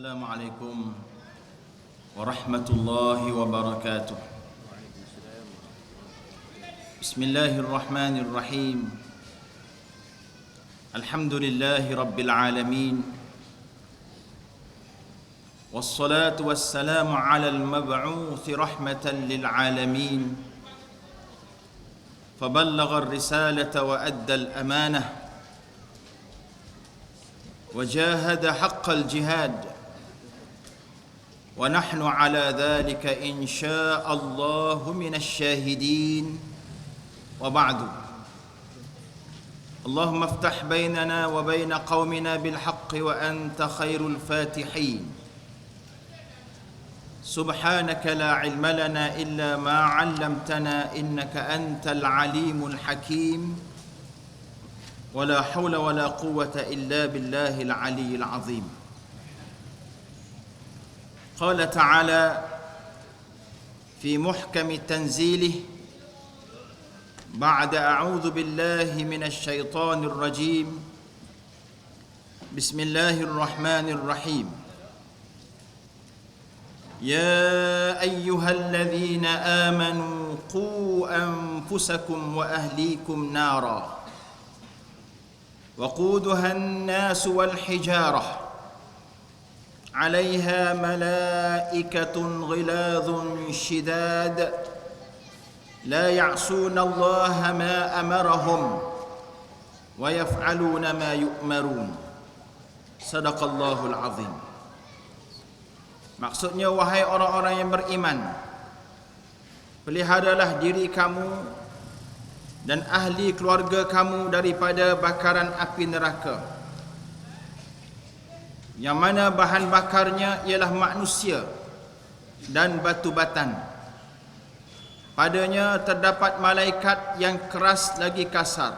Assalamualaikum warahmatullahi wabarakatuh. Bismillahirrahmanirrahim. Alhamdulillahi rabbil alamin. Wassalatu wassalamu ala al-mab'uuthi rahmatan lil alamin. Faballagha ar-risalata wa adda al-amanah. وجاهد حق الجهاد ونحن على ذلك إن شاء الله من الشاهدين وبعد اللهم افتح بيننا وبين قومنا بالحق وأنت خير الفاتحين سبحانك لا علم لنا إلا ما علمتنا إنك أنت العليم الحكيم ولا حول ولا قوة إلا بالله العلي العظيم. قال تعالى في محكم تنزيله بعد أعوذ بالله من الشيطان الرجيم بسم الله الرحمن الرحيم يا أيها الذين آمنوا قوا أنفسكم وأهليكم نارا وقودها الناس والحجارة عليها ملائكة غلاظ شداد لا يعصون الله ما أمرهم ويفعلون ما يؤمرون صدق الله العظيم. Maksudnya, wahai orang-orang yang beriman, peliharalah diri kamu dan ahli keluarga kamu daripada bakaran api neraka, yang mana bahan bakarnya ialah manusia dan batu batan. Padanya terdapat malaikat yang keras lagi kasar,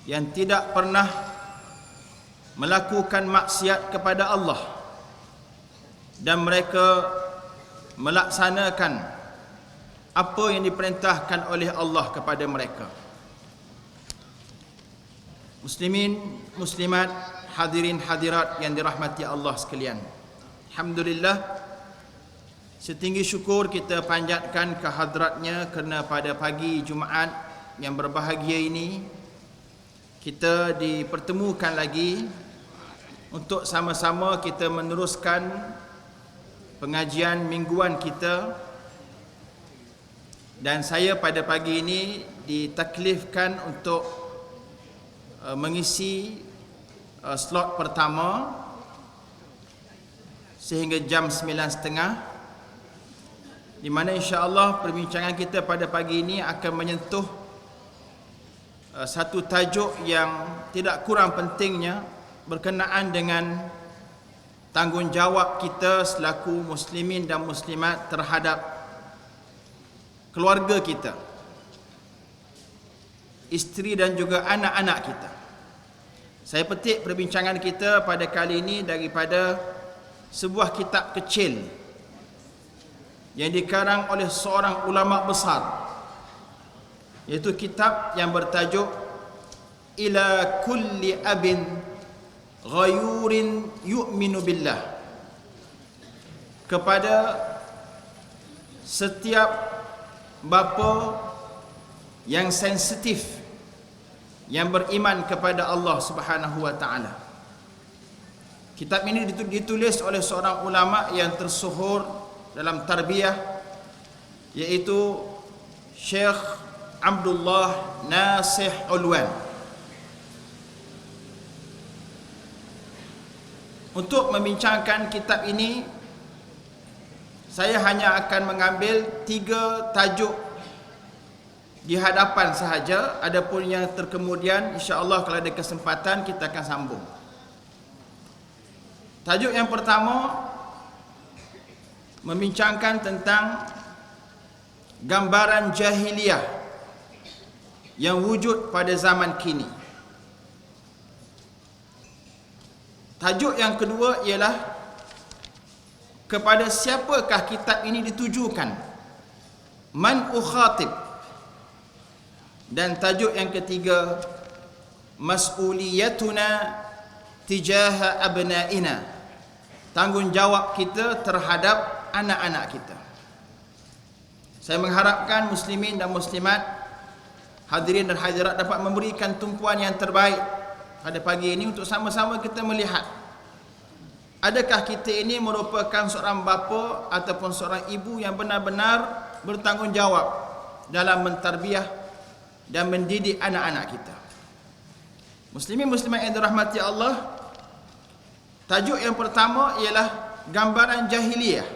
yang tidak pernah melakukan maksiat kepada Allah, dan mereka melaksanakan apa yang diperintahkan oleh Allah kepada mereka. Muslimin, muslimat, hadirin hadirat yang dirahmati Allah sekalian, alhamdulillah, setinggi syukur kita panjatkan kehadratnya kerana pada pagi Jumaat yang berbahagia ini kita dipertemukan lagi untuk sama-sama kita meneruskan pengajian mingguan kita. Dan saya pada pagi ini ditaklifkan untuk mengisi slot pertama sehingga jam 9.30, di mana insya-Allah perbincangan kita pada pagi ini akan menyentuh satu tajuk yang tidak kurang pentingnya berkenaan dengan tanggungjawab kita selaku muslimin dan muslimat terhadap keluarga kita, isteri dan juga anak-anak kita. Saya petik perbincangan kita pada kali ini daripada sebuah kitab kecil yang dikarang oleh seorang ulama besar, iaitu kitab yang bertajuk Ila kulli abin ghayurin yu'minu billah, kepada setiap bapa yang sensitif, yang beriman kepada Allah Subhanahu wa taala. Kitab ini ditulis oleh seorang ulama yang tersohor dalam tarbiyah, iaitu Syekh Abdullah Nasih Ulwan. Untuk membincangkan kitab ini, saya hanya akan mengambil 3 tajuk di hadapan sahaja. Adapun yang terkemudian, insya-Allah kalau ada kesempatan kita akan sambung. Tajuk yang pertama membincangkan tentang gambaran jahiliyah yang wujud pada zaman kini. Tajuk yang kedua ialah kepada siapakah kitab ini ditujukan, man ukhatib. Dan tajuk yang ketiga, mas'uliyatuna tijaha abnaina, tanggungjawab kita terhadap anak-anak kita. Saya mengharapkan muslimin dan muslimat, hadirin dan hadirat dapat memberikan tumpuan yang terbaik pada pagi ini untuk sama-sama kita melihat adakah kita ini merupakan seorang bapa ataupun seorang ibu yang benar-benar bertanggungjawab dalam mentarbiah dan mendidik anak-anak kita. Muslimin muslimat yang dirahmati Allah, tajuk yang pertama ialah gambaran jahiliyah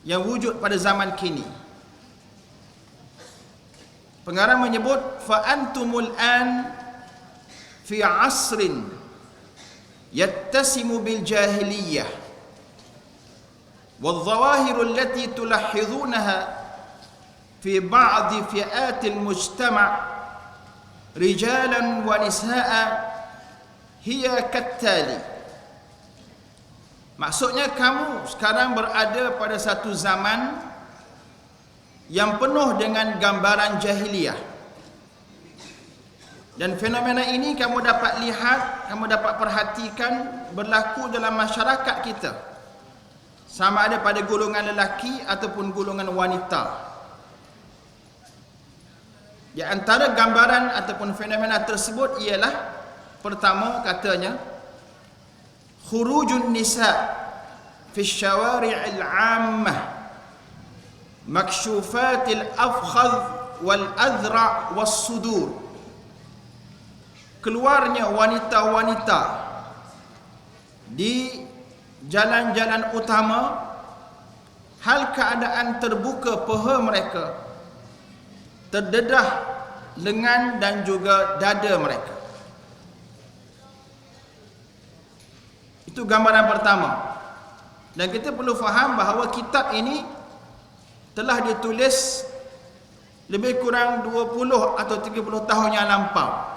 yang wujud pada zaman kini. Pengarang menyebut fa antumul an fi asrin yattasimu bil jahiliyah wal zawahir allati tulahhizunaha fi ba'd fi'at al mujtama' rijalan wa nisaa hiya kattali. Maksudnya kamu sekarang berada pada satu zaman yang penuh dengan gambaran jahiliyah. Dan fenomena ini kamu dapat lihat, kamu dapat perhatikan berlaku dalam masyarakat kita, sama ada pada golongan lelaki ataupun golongan wanita. Di antara gambaran ataupun fenomena tersebut ialah, pertama katanya, khurujun nisa fi syawari'il 'ammah makshufatil afkhadh wal adhra' was sudur. Keluarnya wanita-wanita di jalan-jalan utama, hal keadaan terbuka paha mereka, terdedah lengan dan juga dada mereka. Itu gambaran pertama. Dan kita perlu faham bahawa kitab ini telah ditulis lebih kurang 20 atau 30 tahun yang lampau.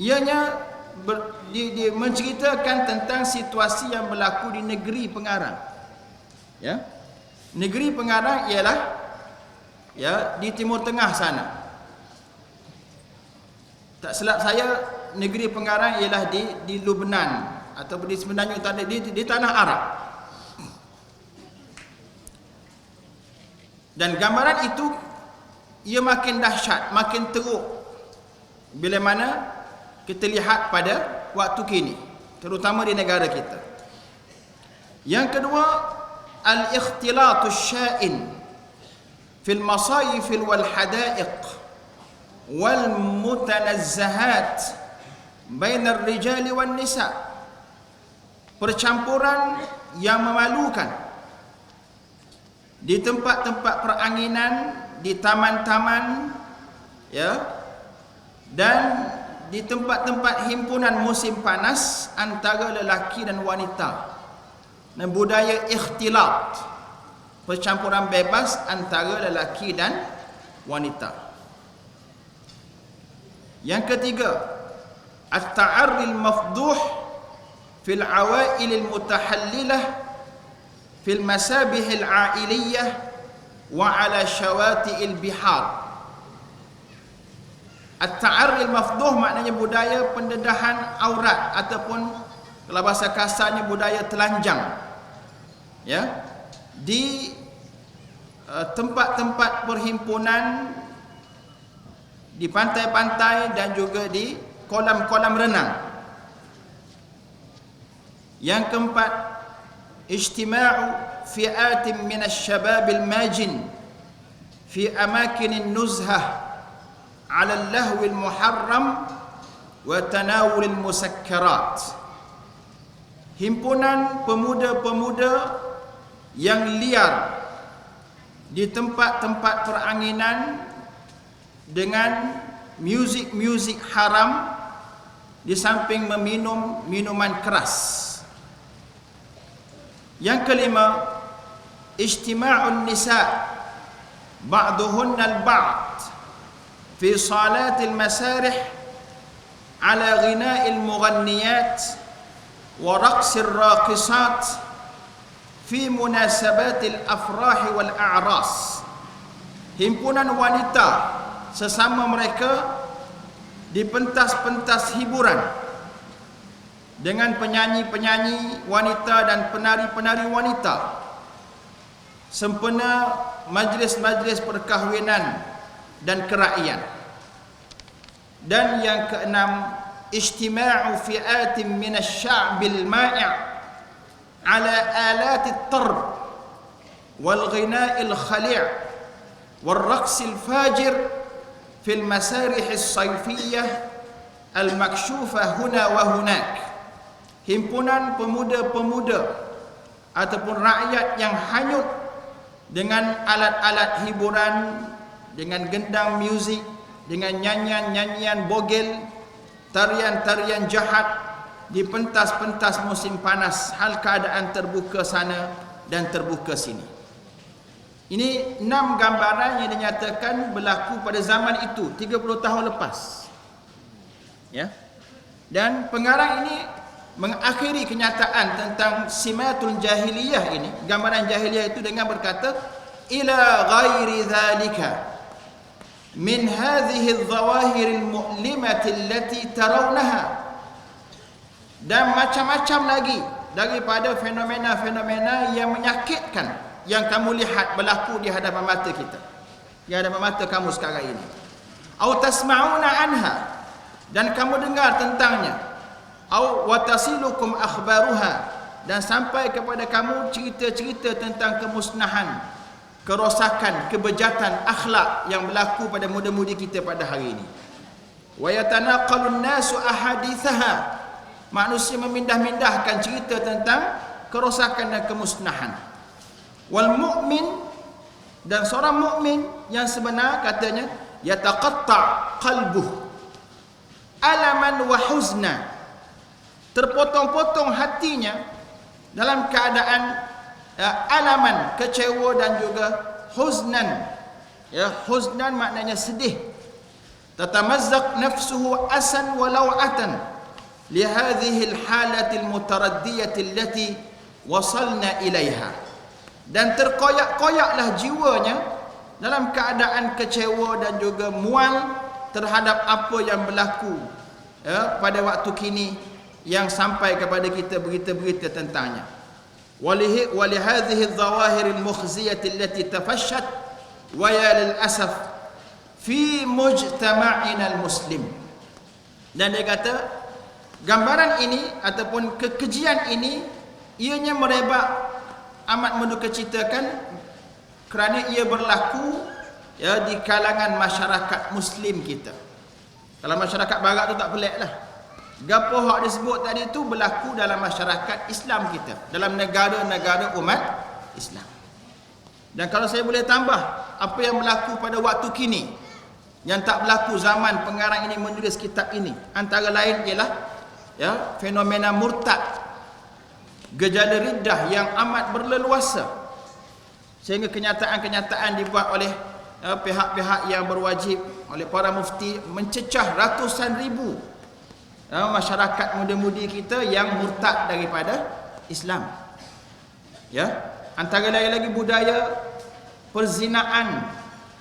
Ianya menceritakan tentang situasi yang berlaku di negeri pengarang. Ya. Negeri pengarang ialah di Timur Tengah sana. Tak silap saya, negeri pengarang ialah di Lubnan atau sebenarnya di tanah Arab. Dan gambaran itu ia makin dahsyat, makin teruk bila mana kita lihat pada waktu kini, terutama di negara kita. Yang kedua, al-ikhtilatus sya'in fil masayif wal hadaiq wal mutanazzahat bainar rijali wan nisa. Percampuran yang memalukan di tempat-tempat peranginan, di taman-taman, dan di tempat-tempat himpunan musim panas antara lelaki dan wanita. Dan budaya ikhtilat, percampuran bebas antara lelaki dan wanita. Yang ketiga, at-ta'arri al-mafduh fil awail al-mutahallilah fil masabih al-ailiyah wa ala syawati al-bihar. At-ta'arri al-mafduh maknanya budaya pendedahan aurat ataupun kalau bahasa kasarnya budaya telanjang. Ya. Di tempat-tempat perhimpunan, di pantai-pantai dan juga di kolam-kolam renang. Yang keempat, ijtima'u fi'atin min asy-syabab al-majin fi amakin an-nuzhah 'ala al-lahwi al-muharram wa tanawul al-musakkarat. Himpunan pemuda-pemuda yang liar di tempat-tempat peranginan dengan muzik-muzik haram, di samping meminum minuman keras. Yang kelima, ijtima'un nisa ba'duhunna al-ba'd fi salatil masarih ala ghina'il mughanniyat wa raqsir raqisat fi munasabatil afrahi wal a'ras. Himpunan wanita sesama mereka di pentas-pentas hiburan, dengan penyanyi-penyanyi wanita dan penari-penari wanita, sempena majlis-majlis perkahwinan dan kerakyaan. Dan yang keenam, ijtima'u fi'atin minasy-sya'bil mai' ala alati at-tarb wal ghina'il khali' wal raqsil fajir fil masarih as-sayfiyyah al-makshufah huna wa hunak. Himpunan pemuda-pemuda ataupun rakyat yang hanyut dengan alat-alat hiburan, dengan gendang muzik, dengan nyanyian-nyanyian bogel, tarian-tarian jahat di pentas-pentas musim panas, hal keadaan terbuka sana dan terbuka sini. Ini 6 gambaran yang dinyatakan berlaku pada zaman itu 30 tahun lepas. Ya. Dan pengarang ini mengakhiri kenyataan tentang simatul jahiliyah ini, gambaran jahiliyah itu, dengan berkata, ila ghairi dhalika min hadhihi adh-dhawahir al-mu'limati allati tarawnaha, dan macam-macam lagi daripada fenomena-fenomena yang menyakitkan yang kamu lihat berlaku di hadapan mata kita, di hadapan mata kamu sekarang ini. Au tasma'una anha, dan kamu dengar tentangnya. Au watasilukum akhbaruha, dan sampai kepada kamu cerita-cerita tentang kemusnahan, kerosakan, kebejatan akhlak yang berlaku pada muda-mudi kita pada hari ini. Wa yatanaqalun nasu ahadithaha, manusia memindah-mindahkan cerita tentang kerosakan dan kemusnahan. Wal mu'min, dan seorang mukmin yang sebenar, katanya, yataqatta' qalbuh alaman wa huzna, terpotong-potong hatinya dalam keadaan alaman, kecewa, dan juga huznan. Ya, huznan maknanya sedih. Tatamazzaq nafsuhu asan wa law'atan li hadhihi al-halati al-mutaraddiyati allati wasalna ilaiha, dan terkoyak-koyaklah jiwanya dalam keadaan kecewa dan juga mual terhadap apa yang berlaku pada waktu kini yang sampai kepada kita berita-berita tentangnya. Wali hadhihi adh-dhawahir al-mukhziyati allati tafashat wa ya lil asaf fi mujtama'ina al-muslim. Dan dia kata, gambaran ini ataupun kekejian ini ianya merebak amat mendukacitakan kerana ia berlaku ya di kalangan masyarakat muslim kita. Kalau masyarakat barat tu tak pelik lah. Gapo hak disebut tadi tu berlaku dalam masyarakat Islam kita, dalam negara-negara umat Islam. Dan kalau saya boleh tambah apa yang berlaku pada waktu kini yang tak berlaku zaman pengarang ini menulis kitab ini, antara lain ialah ya fenomena murtad, gejala riddah yang amat berleluasa, sehingga kenyataan-kenyataan dibuat oleh pihak-pihak yang berwajib, oleh para mufti, mencecah ratusan ribu masyarakat muda-mudi kita yang murtad daripada Islam. Ya, antara lain lagi budaya perzinaan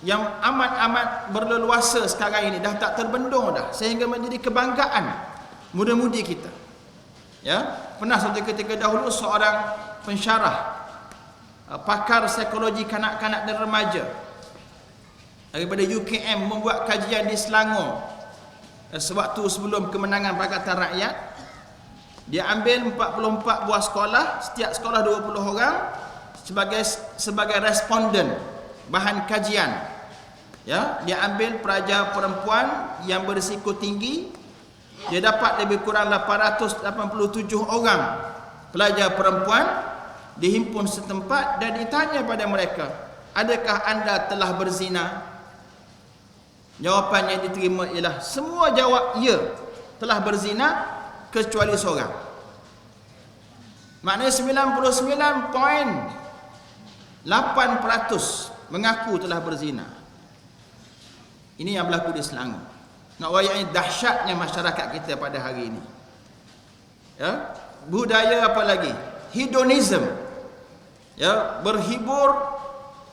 yang amat-amat berleluasa sekarang ini, dah tak terbendung dah, sehingga menjadi kebanggaan muda-mudi kita. Ya, pernah suatu ketika dahulu seorang pensyarah, pakar psikologi kanak-kanak dan remaja daripada UKM membuat kajian di Selangor sewaktu sebelum kemenangan Pakatan Rakyat. Dia ambil 44 buah sekolah, setiap sekolah 20 orang sebagai responden bahan kajian. Ya, dia ambil pelajar perempuan yang berisiko tinggi. Dia dapat lebih kurang 887 orang pelajar perempuan dihimpun setempat dan ditanya pada mereka, adakah anda telah berzina? Jawapan yang diterima ialah semua jawab ya, telah berzina kecuali seorang. Maknanya 99.8% mengaku telah berzina. Ini yang berlaku di Selangor. Nak wayai dahsyatnya masyarakat kita pada hari ini. Ya, budaya apa lagi? Hedonism. Ya, berhibur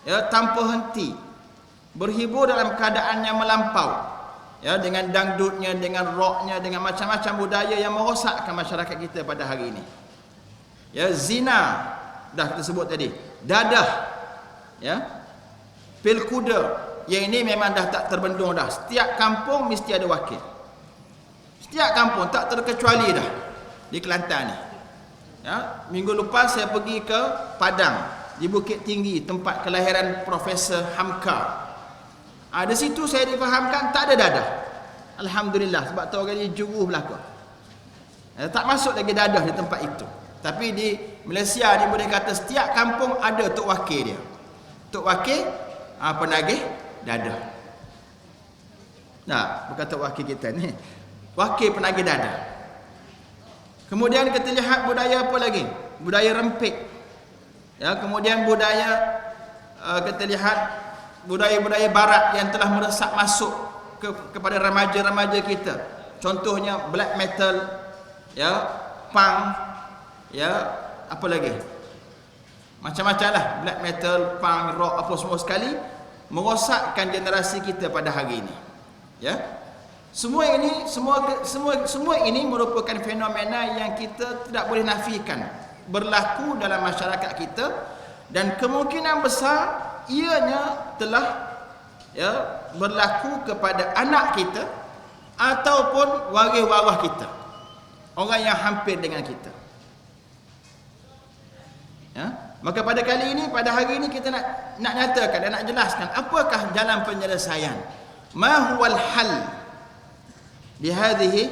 ya tanpa henti. Berhibur dalam keadaan yang melampau. Ya, dengan dangdutnya, dengan rocknya, dengan macam-macam budaya yang merosakkan masyarakat kita pada hari ini. Ya, zina dah kita sebut tadi, dadah, ya, pil kuda, yang ini memang dah tak terbendung dah. Setiap kampung mesti ada wakil. Setiap kampung tak terkecuali dah di Kelantan ni. Ya, minggu lepas saya pergi ke Padang, di Bukit Tinggi, tempat kelahiran Profesor Hamka. Di situ saya difahamkan tak ada dadah. Alhamdulillah, sebab tu orang ni juruh belaka. Tak masuk lagi dadah di tempat itu. Tapi di Malaysia ni boleh kata setiap kampung ada tok wakil dia. Tok wakil penagih dadah. Nah, bukan tok wakil kita ni. Wakil penagih dadah. Kemudian kita lihat budaya apa lagi? Budaya rempit. Ya, kemudian budaya kita lihat budaya-budaya barat yang telah meresap masuk kepada remaja-remaja kita. Contohnya black metal, ya, punk, ya, apa lagi? Macam-macam lah, black metal, punk, rock, apa semua sekali merosakkan generasi kita pada hari ini. Ya. Semua ini merupakan fenomena yang kita tidak boleh nafikan berlaku dalam masyarakat kita, dan kemungkinan besar ianya telah, ya, berlaku kepada anak kita ataupun waris-waris kita, orang yang hampir dengan kita. Ya, maka pada hari ini kita nak nyatakan dan nak jelaskan apakah jalan penyelesaian, ma huwal hal di hadhihi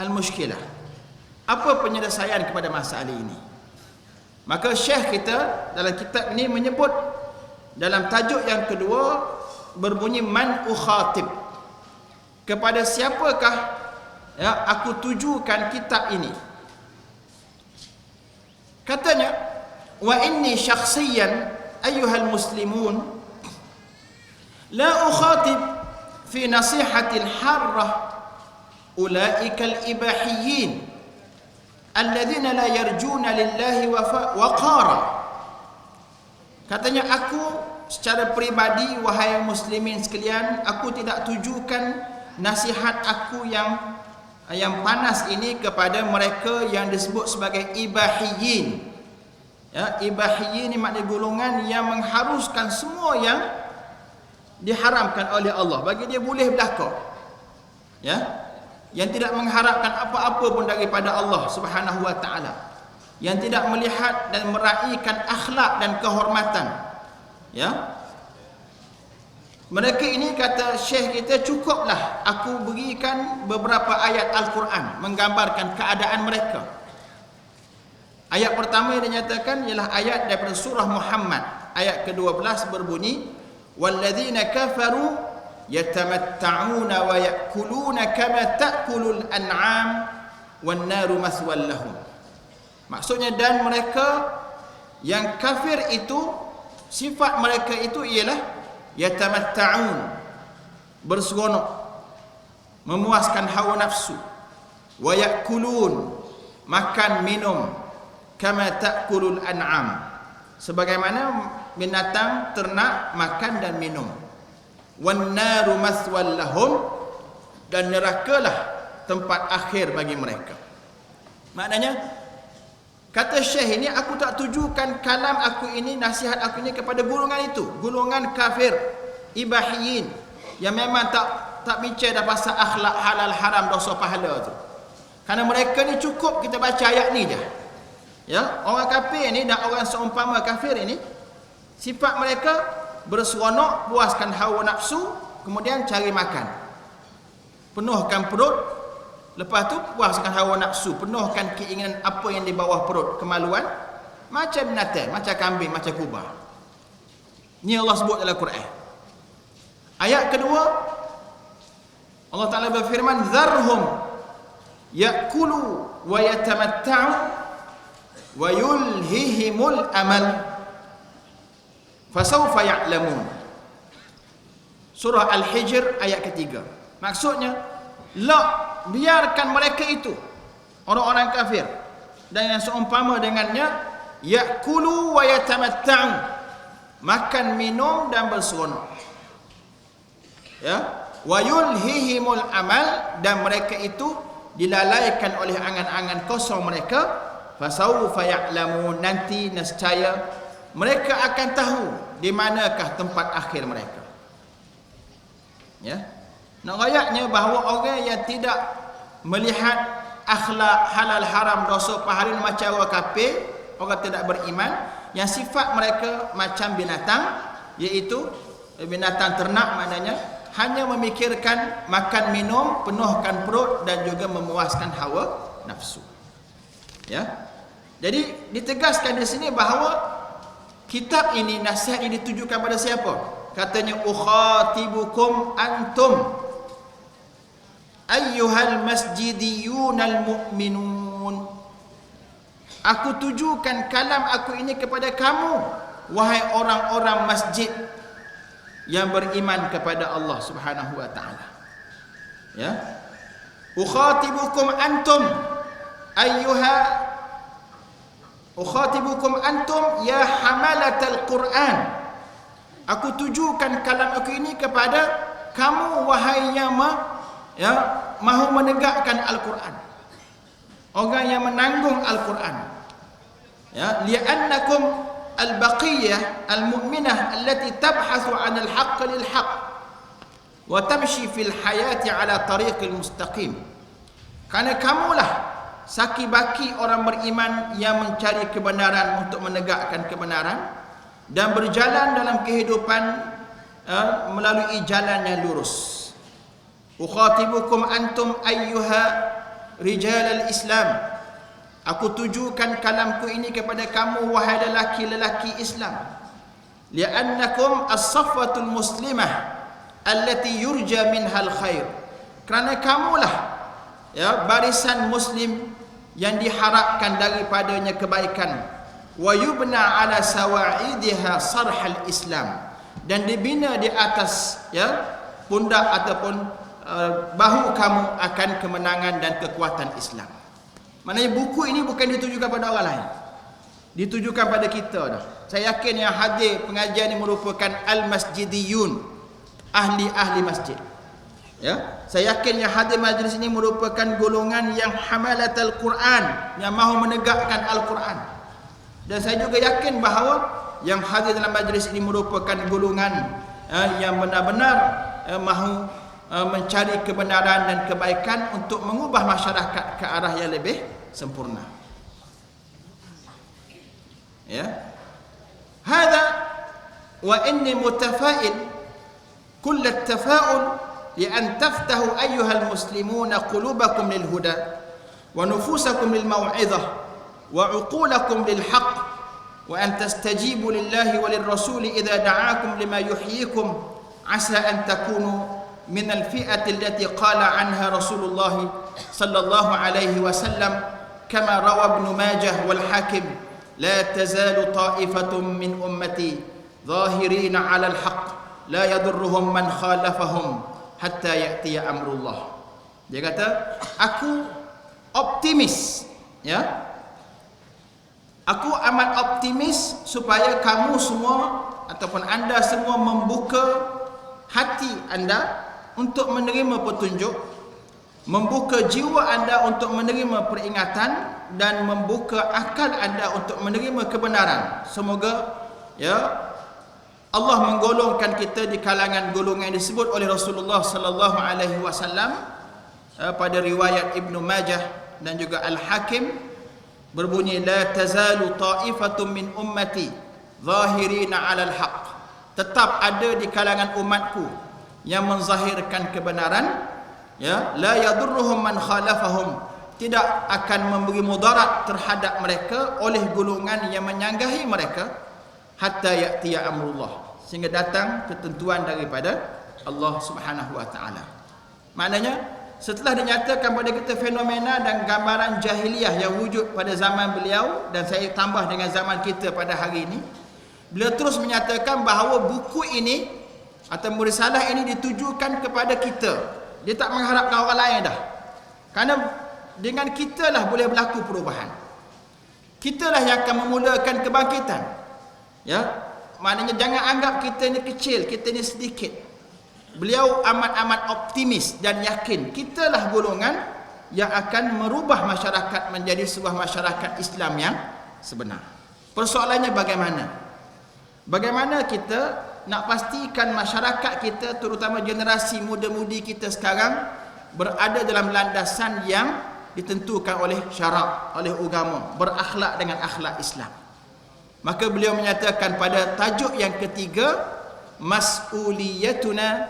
al-mushkilah, apa penyelesaian kepada masalah ini. Maka Syekh kita dalam kitab ini menyebut dalam tajuk yang kedua berbunyi man ukhatib, kepada siapakah, ya, aku tujukan kitab ini. Katanya, wa inni syakhsiyan ayyuhal muslimun la ukhatib fi nasihatil harrah ulaika al-ibahiyyin alladhina la yarjuna lillahi waqara. Katanya, aku secara peribadi, wahai muslimin sekalian, aku tidak tujukan nasihat aku yang panas ini kepada mereka yang disebut sebagai ibahiyyin. Ya, ibahiyyin ini maknanya golongan yang mengharuskan semua yang diharamkan oleh Allah, bagi dia boleh berlaku. Ya, yang tidak mengharapkan apa-apa pun daripada Allah Subhanahu wa taala, yang tidak melihat dan meraihkan akhlak dan kehormatan. Ya, mereka ini, kata Syekh kita, cukuplah aku berikan beberapa ayat Al-Quran menggambarkan keadaan mereka. Ayat pertama yang dinyatakan ialah ayat daripada surah Muhammad, ayat ke-12 berbunyi, walladzina kafaru yatamatta'una wa ya'kuluna kama ta'kulul an'am wan naru maswal lahum. Maksudnya, dan mereka yang kafir itu, sifat mereka itu ialah yatamatta'un, berseronok, memuaskan hawa nafsu, wa ya'kulun, makan minum, kama ta'kulul an'am, sebagaimana binatang ternak makan dan minum, wan naru maswal lahum, dan nerakalah tempat akhir bagi mereka. Maknanya, kata Syekh ini, aku tak tujukan kalam aku ini, nasihat aku ini kepada golongan itu, golongan kafir ibahiyyin yang memang tak bincang dah pasal akhlak halal haram dosa pahala tu. Kerana mereka ni cukup kita baca ayat ni je. Ya, orang kafir ni dan orang seumpama kafir ini, sifat mereka berseronok, puaskan hawa nafsu, kemudian cari makan, penuhkan perut, lepas tu puaskan hawa nafsu, penuhkan keinginan apa yang di bawah perut, kemaluan, macam binatang, macam kambing, macam kubah. Ini Allah sebut dalam Quran. Ayat kedua, Allah Ta'ala berfirman, zarhum ya'kulu wa yatamatta'u wa yulhihimul amal fasawfa ya'lamun. Surah Al-Hijr ayat ketiga. Maksudnya, biarkan mereka itu, orang-orang kafir dan yang seumpama dengannya, ya'kulu wa yatamatta'u, makan minum dan berseronok. Ya, wa yulhihimul amal, dan mereka itu dilalaikan oleh angan-angan kosong mereka. Fasawfa ya'lamun, nanti nescaya mereka akan tahu di manakah tempat akhir mereka. Ya. Nak ayatnya bahawa orang yang tidak melihat akhlak halal haram dosa pahala macam orang kafir, orang tidak beriman, yang sifat mereka macam binatang, iaitu binatang ternak, maknanya hanya memikirkan makan minum, penuhkan perut dan juga memuaskan hawa nafsu. Ya. Jadi ditegaskan di sini bahawa kitab ini, nasihat ini ditujukan pada siapa? Katanya ukhatibukum antum ayyuhal masjidiyunal mu'minun. Aku tujukan kalam aku ini kepada kamu, wahai orang-orang masjid yang beriman kepada Allah Subhanahu wa taala. Ya. Ukhatibukum antum ukhatibukum antum ya hamalatal Quran. Aku tujukan kalam aku ini kepada kamu, wahai yang mahu menegakkan Al-Quran, orang yang menanggung Al-Quran. Ya, li'annakum al-baqiyah al-mu'minah allati tabhathu 'anil haqq lil haqq wa tamshi fil hayati 'ala tariqil mustaqim. Karena kamulah saki-baki orang beriman yang mencari kebenaran untuk menegakkan kebenaran dan berjalan dalam kehidupan melalui jalan yang lurus. Ukhatibukum antum ayyuha rijal al-Islam. Aku tujukan kalamku ini kepada kamu, wahai lelaki-lelaki Islam. Li'annakum as-safwatul muslimah allati yurja minhal khair. Kerana kamulah barisan muslim yang diharapkan daripadanya kebaikan. Wa yubna ala sawa'idiha sarhal Islam, dan dibina di atas pundak ataupun bahu kamu akan kemenangan dan kekuatan Islam. Maknanya buku ini bukan ditujukan pada orang lain, ditujukan pada kita dah. Saya yakin yang hadir pengajian ini merupakan al-masjidiyun, ahli-ahli masjid. Ya, saya yakin yang hadir majlis ini merupakan golongan yang hamalatul Quran, yang mahu menegakkan Al-Quran. Dan saya juga yakin bahawa yang hadir dalam majlis ini merupakan golongan yang benar-benar mahu mencari kebenaran dan kebaikan untuk mengubah masyarakat ke arah yang lebih sempurna. Ya. Hada wa inni mutafa'il kull at-tafa'ul لأن تفتحوا أيها المسلمون قلوبكم للهدى ونفوسكم للموعظة وعقولكم للحق وأن تستجيبوا لله وللرسول إذا دعاكم لما يحييكم عسى أن تكونوا من الفئة التي قال عنها رسول الله صلى الله عليه وسلم كما روى ابن ماجه والحاكم لا تزال طائفة من أمتي ظاهرين على الحق لا يضرهم من خالفهم hatta ya'tiya amrullah. Dia kata, aku optimis, ya. Aku amat optimis supaya kamu semua ataupun anda semua membuka hati anda untuk menerima petunjuk, membuka jiwa anda untuk menerima peringatan, dan membuka akal anda untuk menerima kebenaran. Semoga Allah menggolongkan kita di kalangan golongan yang disebut oleh Rasulullah sallallahu alaihi wasallam pada riwayat Ibnu Majah dan juga Al-Hakim, berbunyi la tazalu ta'ifatun min ummati zahirina 'alal haqq. Tetap ada di kalangan umatku yang menzahirkan kebenaran, la yadurruhum man khalafahum, tidak akan memberi mudarat terhadap mereka oleh golongan yang menyanggahi mereka, hatta ya'tiya amrullah, sehingga datang ketentuan daripada Allah Subhanahu wa taala. Maknanya setelah dinyatakan pada kita fenomena dan gambaran jahiliyah yang wujud pada zaman beliau, dan saya tambah dengan zaman kita pada hari ini, beliau terus menyatakan bahawa buku ini atau risalah ini ditujukan kepada kita. Dia tak mengharapkan orang lain dah. Kerana dengan kitalah boleh berlaku perubahan. Kitalah yang akan memulakan kebangkitan. Ya, maknanya jangan anggap kita ni kecil, kita ni sedikit. beliau amat-amat optimis dan yakin kitalah golongan yang akan merubah masyarakat menjadi sebuah masyarakat Islam yang sebenar. Persoalannya bagaimana? Bagaimana kita nak pastikan masyarakat kita, terutama generasi muda-mudi kita sekarang, berada dalam landasan yang ditentukan oleh syarak, oleh agama, berakhlak dengan akhlak Islam. Maka beliau menyatakan pada tajuk yang ketiga, mas'uliyatuna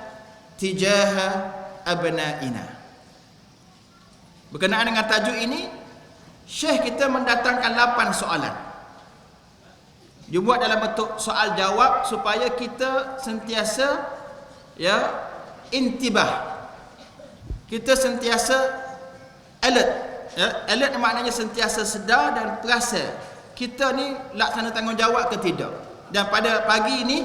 tijaha abna'ina. Berkenaan dengan tajuk ini, Syekh kita mendatangkan 8 soalan. Dia buat dalam bentuk soal jawab supaya kita sentiasa intibah. Kita sentiasa alert. Alert maknanya sentiasa sedar dan terasa kita ni laksana tanggungjawab ke tidak. Dan pada pagi ini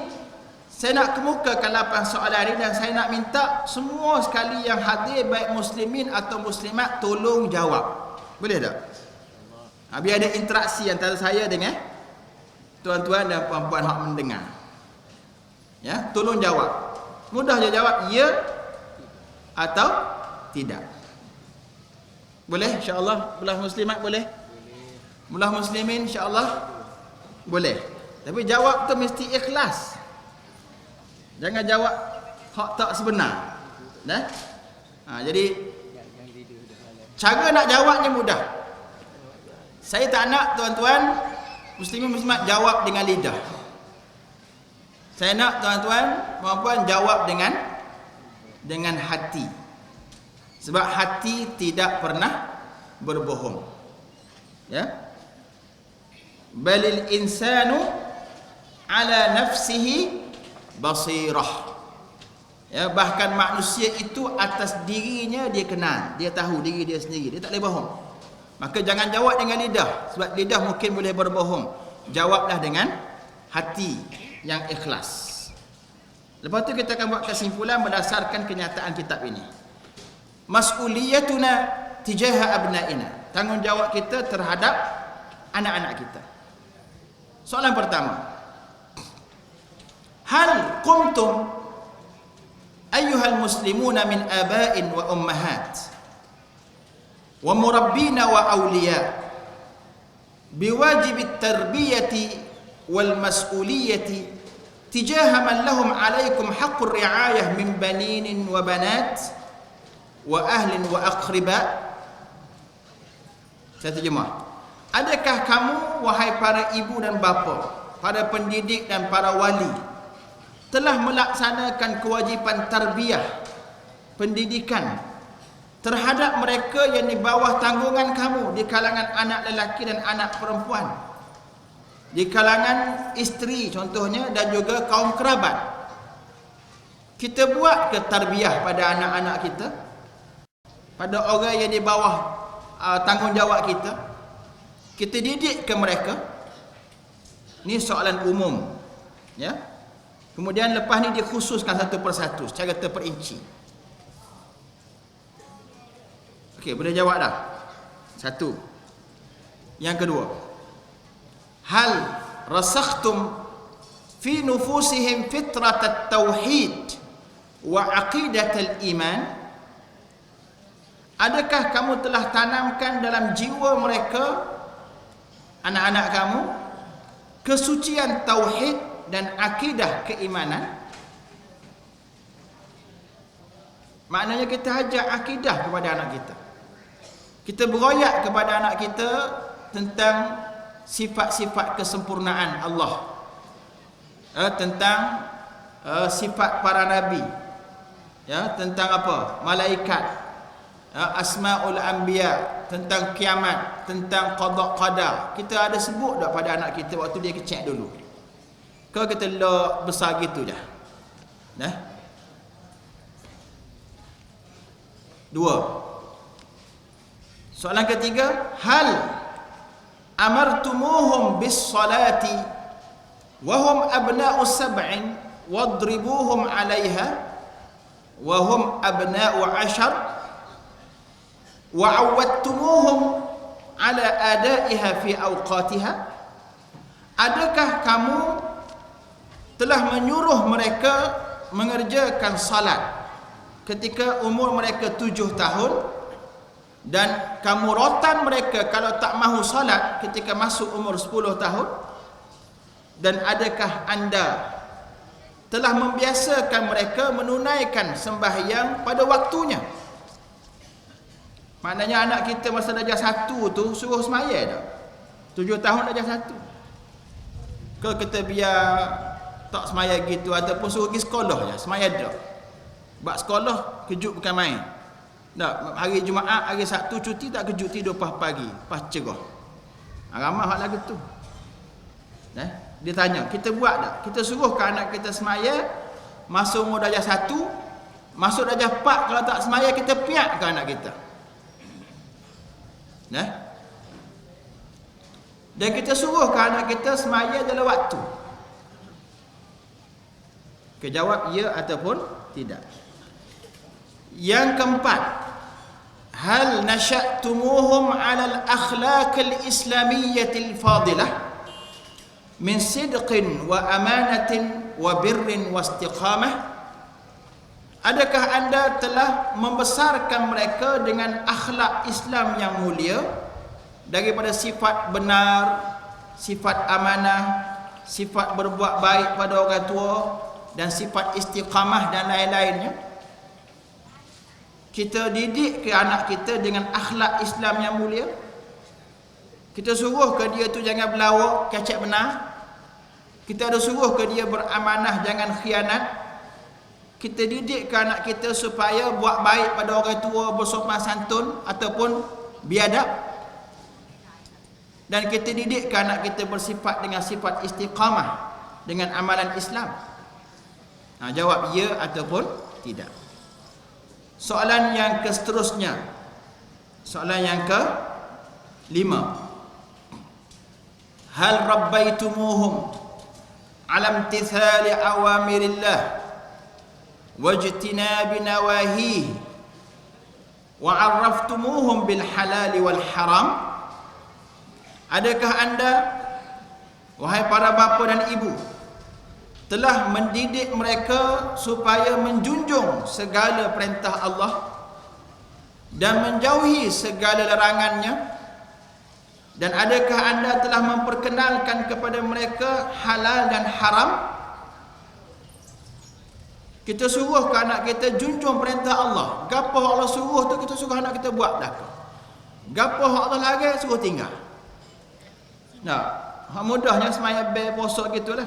saya nak kemukakan 8 soalan ini dan saya nak minta semua sekali yang hadir, baik muslimin atau muslimat, tolong jawab. Boleh tak? Biar ada interaksi antara saya dengan tuan-tuan dan puan-puan hak mendengar. Ya, tolong jawab. Mudah je jawab ya atau tidak. Boleh insya-Allah? Belah muslimat boleh? Belah muslimin insya-Allah boleh. Tapi jawab tu mesti ikhlas. Jangan jawab hak tak sebenar. Jadi cara nak jawabnya mudah. Saya tak nak tuan-tuan muslimin muslimat jawab dengan lidah. Saya nak tuan-tuan puan-puan jawab dengan hati. Sebab hati tidak pernah berbohong. Ya. Balil insanu ala nafsihi basirah. Ya, bahkan manusia itu atas dirinya dia kenal, dia tahu diri dia sendiri, dia tak boleh bohong. Maka jangan jawab dengan lidah, sebab lidah mungkin boleh berbohong. Jawablah dengan hati yang ikhlas. Lepas tu kita akan buat kesimpulan berdasarkan kenyataan kitab ini. Mas'uliyatuna tijaha abna'ina, tanggungjawab kita terhadap anak-anak kita. Soalan pertama, hal qumtum ayyuhal muslimuna min aba'in wa ummahat wa murabbina wa awliya biwajibit tarbiyati wal mas'uliyati tijaha man lahum alaikum haqqur ri'ayah min baninin wa banat wa ahlin wa aqriba. Saya terjemah. Adakah kamu, wahai para ibu dan bapa, para pendidik dan para wali, telah melaksanakan kewajipan tarbiyah, pendidikan terhadap mereka yang di bawah tanggungan kamu, di kalangan anak lelaki dan anak perempuan, di kalangan isteri contohnya, dan juga kaum kerabat? Kita buat ke tarbiyah pada anak-anak kita, pada orang yang di bawah tanggungjawab kita? Kita didik ke mereka? Ini soalan umum, ya. Kemudian lepas ni dikhususkan satu persatu secara terperinci. Okey, boleh jawab dah. Satu. Yang kedua, hal rasakhtum fi nufusihim fitrat at-tauhid wa aqidat al-iman? Adakah kamu telah tanamkan dalam jiwa mereka, anak-anak kamu, kesucian tauhid dan akidah keimanan? Maknanya kita ajar akidah kepada anak kita. Kita beroyak kepada anak kita tentang sifat-sifat kesempurnaan Allah, tentang sifat para nabi, ya, tentang apa? Malaikat, asmaul anbiya, tentang kiamat, tentang qada qadar. Kita ada sebut tak pada anak kita waktu dia kecil dulu? Kalau kita lok besar gitu dah. Dua. Soalan ketiga, hal amartumuhum bis salati wa hum abna'u sab'in wadribuhum 'alayha wa hum abna'u 'ashar wa 'awwadtumuhum 'ala ada'iha fi awqatiha? Adakah kamu telah menyuruh mereka mengerjakan salat ketika umur mereka 7 tahun, dan kamuratan mereka kalau tak mahu salat ketika masuk umur 10 tahun? Dan adakah anda telah membiasakan mereka menunaikan sembahyang pada waktunya? Maknanya anak kita masa darjah 1 tu suruh semaya dah. 7 tahun darjah 1. Ke kita biar tak semaya gitu, ataupun suruh pergi sekolah je, semaya dah. Bab sekolah kejut bukan main. Tak, hari Jumaat, hari Sabtu cuti tak kejut tidur pas pagi, pas cerah. Ramai hak lagu tu. Dia tanya, kita buat tak? Kita suruh ke anak kita semaya masuk umur darjah 1, masuk darjah 4 kalau tak semaya kita piak ke anak kita. Dan kita suruh ke anak kita semaya dalam waktu. Kejawab ya ataupun tidak. Yang keempat, hal nasya'tumuhum 'ala al-akhlaq al-islamiyyah al-fadilah min sidqin wa amanatin wa birrin wa istiqamah. Adakah anda telah membesarkan mereka dengan akhlak Islam yang mulia, daripada sifat benar, sifat amanah, sifat berbuat baik pada orang tua, dan sifat istiqamah dan lain-lainnya? Kita didik ke anak kita dengan akhlak Islam yang mulia. Kita suruh ke dia tu jangan berlawak, kacak benar. Kita ada suruh ke dia beramanah, jangan khianat. Kita didik ke anak kita supaya buat baik pada orang tua, bersopan santun ataupun biadab. Dan kita didik ke anak kita bersifat dengan sifat istiqamah dengan amalan Islam. Jawab ya ataupun tidak. Soalan yang seterusnya, soalan yang ke-5, hal rabbaitumuhum ala imtithali awamirillah wajtinabi nawahihi wa 'arraftumuhum bil halal wal haram? Adakah anda, wahai para bapa dan ibu, telah mendidik mereka supaya menjunjung segala perintah Allah dan menjauhi segala larangannya? Dan adakah anda telah memperkenalkan kepada mereka halal dan haram? Kita suruh ke anak kita junjung perintah Allah. Gapo Allah suruh tu kita suruh anak kita buat belaka. Gapo Allah larang suruh tinggal. Hak mudahnya semaya bel puasa gitulah.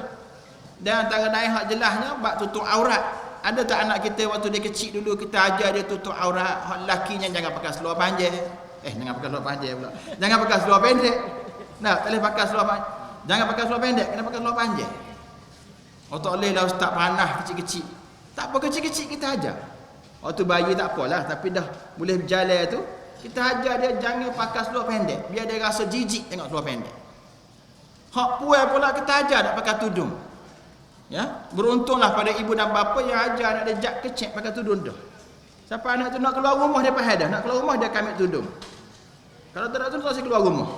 Dan antara lain hak jelasnya bab tutup aurat. Ada tak anak kita waktu dia kecil dulu kita ajar dia tutup aurat? Hak lakinya jangan pakai seluar panjang. Jangan pakai seluar panjang pula. Jangan pakai seluar pendek. Tak boleh pakai seluar panjang. Jangan pakai seluar pendek, kena pakai seluar panjang. Oh tak boleh lah ustaz panah kecil-kecil. Tak apa, kecil-kecil kita ajar. Waktu bayi tak apalah, tapi dah boleh berjalan tu, kita ajar dia jangan pakai seluar pendek, biar dia rasa jijik tengok seluar pendek. Hak puan pula kita ajar tak pakai tudung. Ya, beruntunglah pada ibu dan bapa yang ajar anak dia jak kecil pakai tudung dah. Siapa anak tu nak keluar rumah dia faham dah, nak keluar rumah dia ambil tudung. Kalau tak nak tudung tak keluar rumah.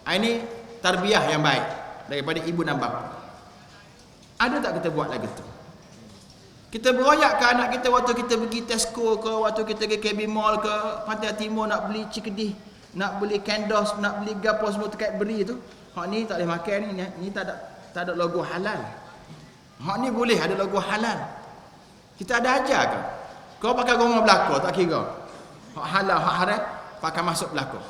Ini tarbiyah yang baik daripada ibu dan bapa. Ada tak kita buat lagi tu? Kita beroyak ke anak kita waktu kita pergi Tesco ke, waktu kita pergi KB Mall ke, Pantai Timur nak beli cikedih, nak beli kandos, nak beli gapo semua dekat beri tu. Hak ni tak boleh makan ni tak ada logo halal. Hak ni boleh ada logo halal. Kita ada ajar ke? Kau pakai rumah belakang tak kira. Hak halal, hak haram pakai masuk belakang.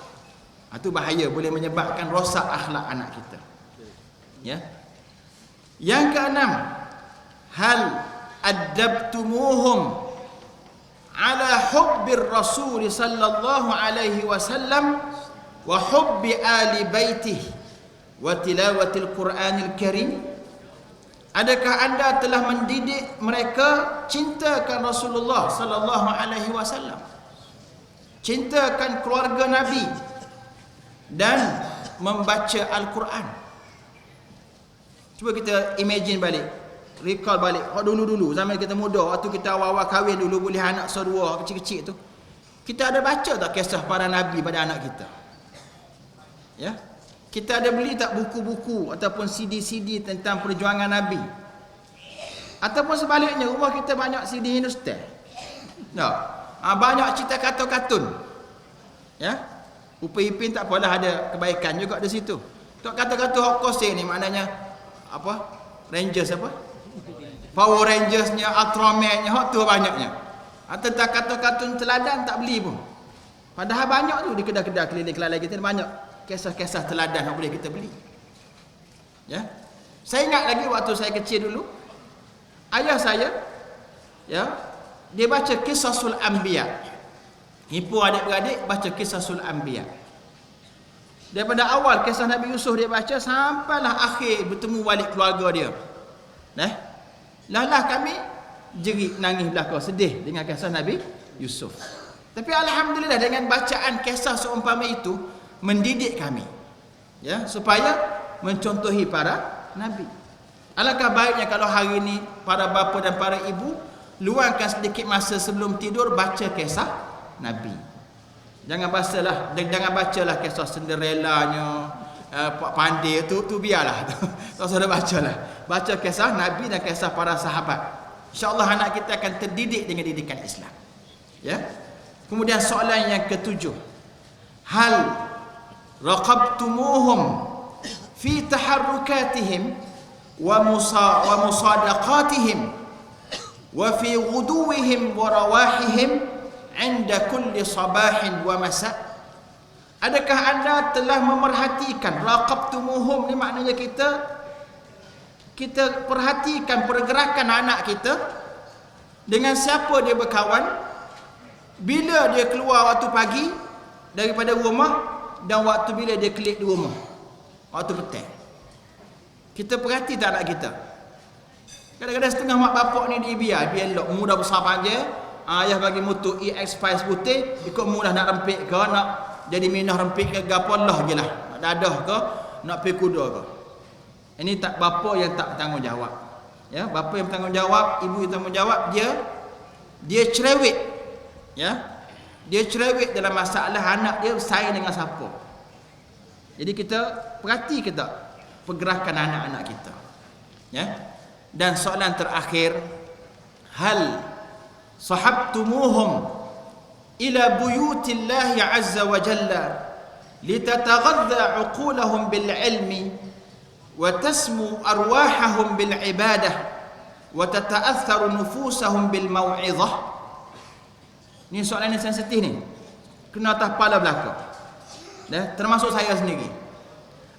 Itu bahaya, boleh menyebabkan rosak akhlak anak kita. Ya. Yang keenam, hal adabtumuhum ala hubbir rasul sallallahu alaihi wasallam wa hubbi ali baitih wa tilawatil Quranil Karim? Adakah anda telah mendidik mereka cintakan Rasulullah sallallahu alaihi wasallam, cintakan keluarga Nabi dan membaca Al-Quran? Cuba kita imagine balik, recall balik. Dulu-dulu zaman kita muda, waktu kita awal-awal kahwin dulu, boleh anak sedua kecil-kecil tu, kita ada baca tak kisah para nabi pada anak kita? Ya, kita ada beli tak buku-buku ataupun CD-CD tentang perjuangan nabi? Ataupun sebaliknya, rumah kita banyak CD Hindustan. Tak. Banyak cerita kartun. Ya. Upin Ipin tak apalah, ada kebaikan juga di situ. Tok kata-kata hok koseh ni maknanya apa? Rangers apa? Power Rangersnya, Ultraman-nya, hok tu banyaknya. Tentang kartun teladan tak beli pun. Padahal banyak tu di kedai-kedai keliling Kelantan kita, banyak kisah-kisah teladan yang boleh kita beli. Ya. Saya ingat lagi waktu saya kecil dulu, ayah saya ya, dia baca Qisasul Anbiya. Himpun adik-beradik baca Qisasul Anbiya. Daripada awal kisah Nabi Yusuf dia baca sampailah akhir bertemu balik keluarga dia. Lah kami jerit nangis belaka sedih dengan kisah Nabi Yusuf. Tapi alhamdulillah dengan bacaan kisah seumpama itu mendidik kami. Ya, supaya mencontohi para nabi. Alangkah baiknya kalau hari ini para bapa dan para ibu luangkan sedikit masa sebelum tidur baca kisah nabi. Jangan bacalah kisah Cinderella-nya, Pak Pandai tu biarlah. Tak usah bacalah. Baca kisah nabi dan kisah para sahabat. Insya-Allah anak kita akan terdidik dengan didikan Islam. Ya. Kemudian soalan yang ketujuh. Hal raqabtumuhum fi taharrukatihim wa musadaqatihim wa fi ghuduwihim wa rawahihim 'inda kulli sabahin wa masa'? Adakah anda telah memerhatikan? Raqabtumuhum ni maknanya kita perhatikan pergerakan anak kita, dengan siapa dia berkawan, bila dia keluar waktu pagi daripada rumah, dan waktu bila dia kelik di rumah waktu petang. Kita perhati tak anak kita? Kadang-kadang setengah mak bapak ni dia biar elok mudah besar panjang, ayah bagi mutu EX5 putih, ikut mudah nak rempik ke, nak jadi minah rempik ke gapo lah je lah, nak dadah ke, nak pergi kuda ke. Ini tak bapa yang tak bertanggungjawab. Ya, bapa yang bertanggungjawab, ibu yang bertanggungjawab, dia cerewet. Ya. Dia cerewet dalam masalah anak dia bersaing dengan siapa. Jadi kita perhati kita pergerakan anak-anak kita. Ya. Dan soalan terakhir, hal sahabtumuhum ila buyutillahi azza wa jalla litataghadha uqulahum bil ilmi wa tasmu arwahahum bil ibadah wa tata'atharu nufusahum bil mau'izah? Ni soalan yang sensitif ni. Kena atas kepala belaka. Termasuk saya sendiri.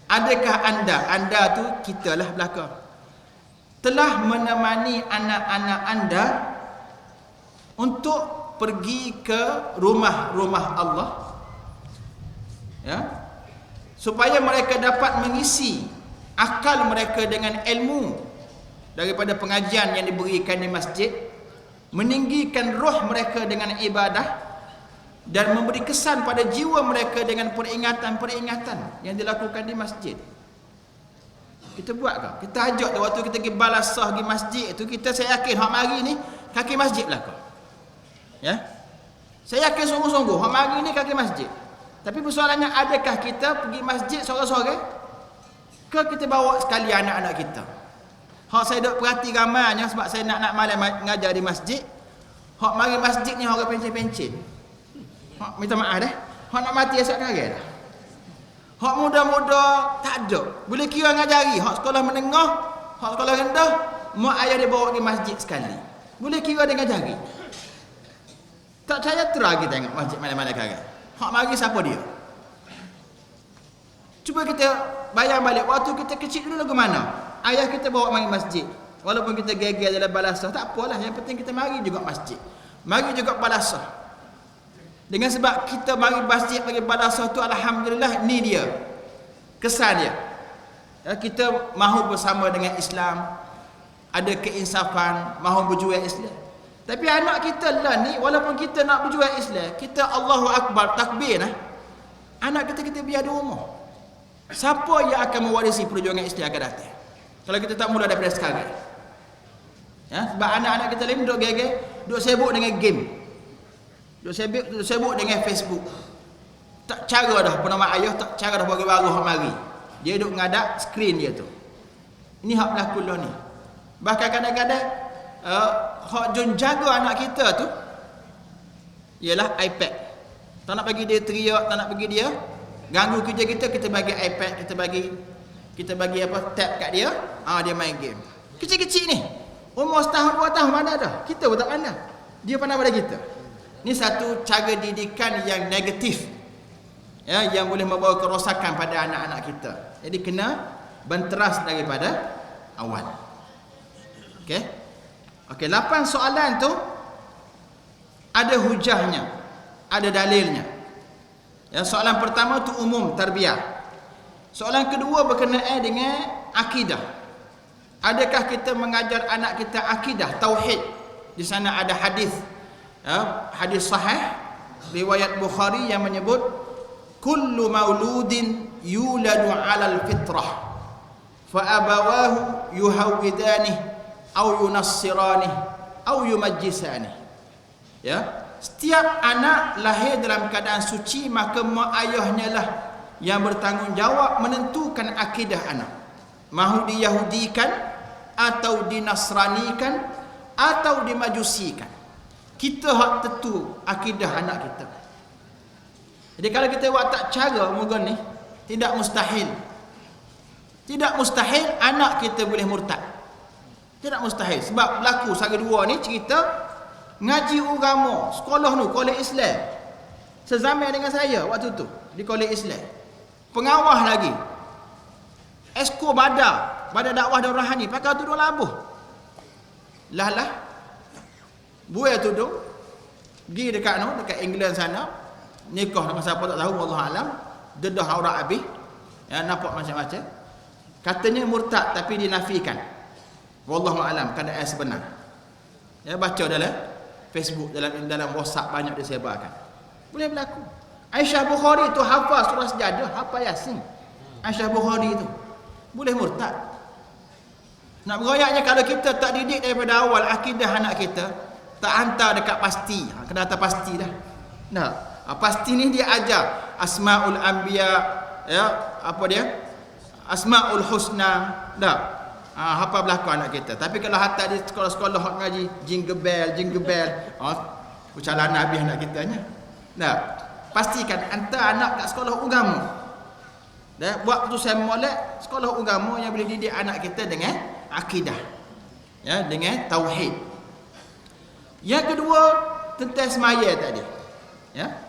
Adakah anda tu kita lah belaka, telah menemani anak-anak anda untuk pergi ke rumah-rumah Allah, ya, supaya mereka dapat mengisi akal mereka dengan ilmu daripada pengajian yang diberikan di masjid, meninggikan roh mereka dengan ibadah, dan memberi kesan pada jiwa mereka dengan peringatan-peringatan yang dilakukan di masjid. Kita buat ke? Kita ajak tu waktu kita pergi balasah di masjid tu, saya yakin hak mari ni kaki masjid belaka. Ya. Saya yakin sungguh-sungguh hak mari ni kaki masjid. Tapi persoalannya, adakah kita pergi masjid seorang-seorang ke kita bawa sekali anak-anak kita? Hak saya duk perhati ramainya sebab saya nak malam mengajar di masjid. Hak mari masjid ni orang pencin-pencin. Hak minta maaf dah. Hak nak mati esok hari dah. Hak muda-muda tak ada. Boleh kira ngajari. Hak sekolah menengah, hak sekolah rendah, mak ayah dia bawa pergi masjid sekali. Boleh kira dia ngajari. Tak percaya terang kita tengok masjid malam-malam sekarang. Hak mari siapa dia? Cuba kita bayang balik waktu kita kecil dulu lagu mana? Ayah kita bawa mari masjid. Walaupun kita geger dalam balasah, tak apalah, yang penting kita mari juga masjid. Mari juga balasah. Dengan sebab kita mari masjid, mari balasah tu, alhamdulillah, ni dia kesan dia. Ya, kita mahu bersama dengan Islam, ada keinsafan, mahu berjuang Islam. Tapi anak kita lah ni, walaupun kita nak berjuang Islam, kita Allahu Akbar, takbir lah, anak kita biar di rumah. Siapa yang akan mewarisi perjuangan Islam akan datang kalau kita tak mula daripada sekarang? Ya, sebab anak-anak kita lain duduk geger, duduk sibuk dengan game, duduk sibuk dengan Facebook. Tak cara dah penama ayah, tak cara dah bagi baru hak mari. Dia duduk ngadak skrin dia tu. Ini hak berlaku lah ni. Bahkan kadang-kadang hak jun jaga anak kita tu, ialah iPad. Tak nak bagi dia teriak, tak nak bagi dia ganggu kerja kita, kita bagi iPad, kita bagi apa, tab kat dia, dia main game. Kecil-kecil ni, umur setahun 2 tahun mana dah. Kita pun tak pandai, dia pandai pada kita. Ini satu cara didikan yang negatif, ya, yang boleh membawa kerosakan pada anak-anak kita. Jadi kena benteras daripada awal. Okey. Okey, 8 soalan tu ada hujahnya, ada dalilnya. Ya, soalan pertama tu umum tarbiyah. Soalan kedua berkenaan dengan akidah. Adakah kita mengajar anak kita akidah, tauhid? Di sana ada hadis, ya, hadis sahih riwayat Bukhari yang menyebut kullu mauludin yuladu 'alal fitrah fa abawahu yuhawidani au yunassirani au yumajjisani. Ya, setiap anak lahir dalam keadaan suci, maka mak ayahnya lah yang bertanggungjawab menentukan akidah anak. Mahu diyahudikan atau dinasranikan atau dimajusikan, kita hak tentu akidah anak kita. Jadi kalau kita buat tak cara moga ni, tidak mustahil. Tidak mustahil anak kita boleh murtad. Tidak mustahil. Sebab berlaku sehari dua ni cerita ngaji agama, sekolah nu, kolej Islam. Sezaman dengan saya waktu tu di kolej Islam. Pengawal lagi. Esko Badan dakwah dan rohani pakai tudung labuh. Lah. Buat tudung. Pergi dekat England sana. Nikah dengan siapa tak tahu, wallahu alam. Dedah aurat habis. Ya, nampak macam-macam. Katanya murtad tapi dinafikan. Wallahu alam keadaan sebenar. Ya, baca dalam Facebook, dalam WhatsApp banyak disebarkan. Boleh berlaku. Aisyah Bukhari tu hafal surah Sejadah, hafal Yasin. Aisyah Bukhari tu boleh murtad. Nak beroyaknya kalau kita tak didik daripada awal akidah anak kita, tak hantar dekat pasti. Kena hantar pasti dah. Nah, pasti ni dia ajar asmaul anbiya, ya, apa dia? Asmaul husna, dah. Hafal belakang anak kita. Tapi kalau hantar di sekolah-sekolah hak ngaji jingle bell, ucalan Nabi anak kita nya. Nah, pastikan hantar anak kat sekolah agama. Dah, buat keputusan molek sekolah agama yang boleh didik anak kita dengan akidah. Ya, dengan tauhid. Yang kedua, tentang semaya tadi. Ya.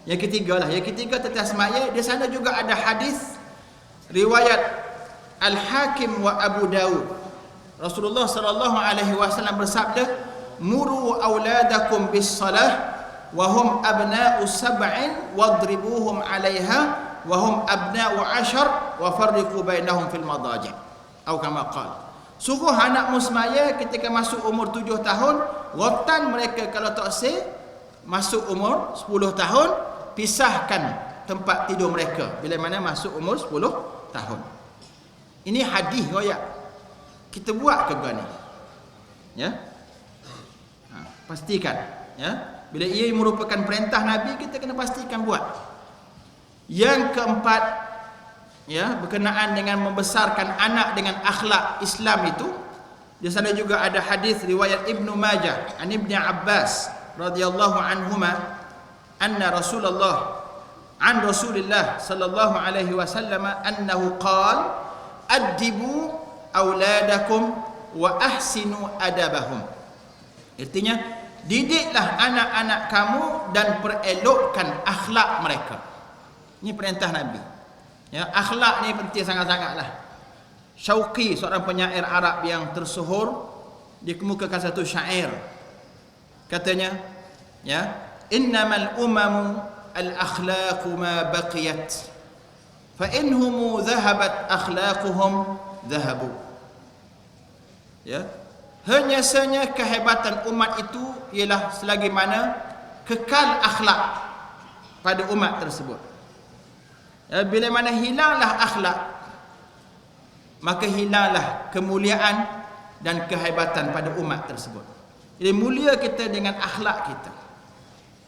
Yang ketiga tentang semaya, di sana juga ada hadis riwayat Al-Hakim wa Abu Dawud. Rasulullah sallallahu alaihi wasallam bersabda, "Muru auladakum bis-salah wa hum abna'u sab'in wadribuhum 'alaiha wa hum abna'u 'ashar wa farriqu bainahum fil madaji'." Atau kama qala. Suruh anakmu semaya ketika masuk umur 7 tahun, rotan mereka kalau tak say masuk umur 10 tahun, pisahkan tempat tidur mereka bila mana masuk umur 10 tahun. Ini hadis riwayat. Kita buat ke gani? Ya. Pastikan, ya. Bila ia merupakan perintah Nabi, kita kena pastikan buat. Yang keempat, ya, berkenaan dengan membesarkan anak dengan akhlak Islam itu, di sana juga ada hadis riwayat Ibnu Majah an Ibnu Abbas radhiyallahu anhuma anna Rasulullah sallallahu alaihi wasallam annahu qala addibu auladakum wa ahsinu adabahum. Artinya, didiklah anak-anak kamu dan perelokkan akhlak mereka. Ini perintah Nabi. Ya, akhlak ni penting sangat-sangatlah. Syauqi, seorang penyair Arab yang tersohor, dikemukakan satu syair. Katanya, ya, innamal umamu al-akhlaqu ma baqiyat. Fa inhum dhahabat akhlaquhum dhahabu. Ya. Hanya saja kehebatan umat itu ialah selagi mana kekal akhlak pada umat tersebut. Ya, bila mana hilanglah akhlak, maka hilanglah kemuliaan dan kehebatan pada umat tersebut. Jadi mulia kita dengan akhlak kita.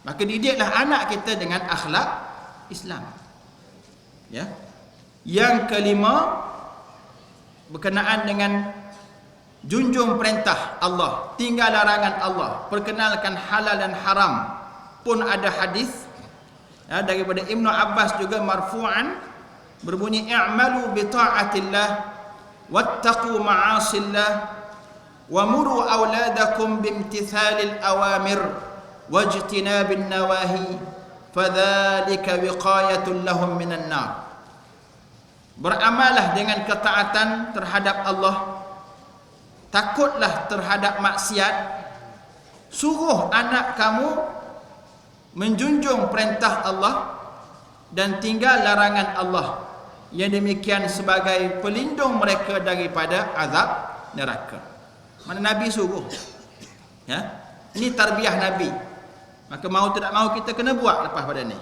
Maka didiklah anak kita dengan akhlak Islam. Ya. Yang kelima, berkenaan dengan junjung perintah Allah, tinggal larangan Allah, perkenalkan halal dan haram, pun ada hadis daripada Ibnu Abbas juga marfu'an berbunyi i'malu bi ta'atillah wattaqu ma'asillah wa muru auladakum bimtithalil awamir wajtinabin nawahi fadzalika wiqayatun lahum minan nar. Beramallah dengan ketaatan terhadap Allah, takutlah terhadap maksiat, suruh anak kamu menjunjung perintah Allah dan tinggal larangan Allah. Yang demikian sebagai pelindung mereka daripada azab neraka. Mana Nabi suruh. Ya. Ini tarbiyah Nabi. Maka mau tidak mau kita kena buat lepas pada ni.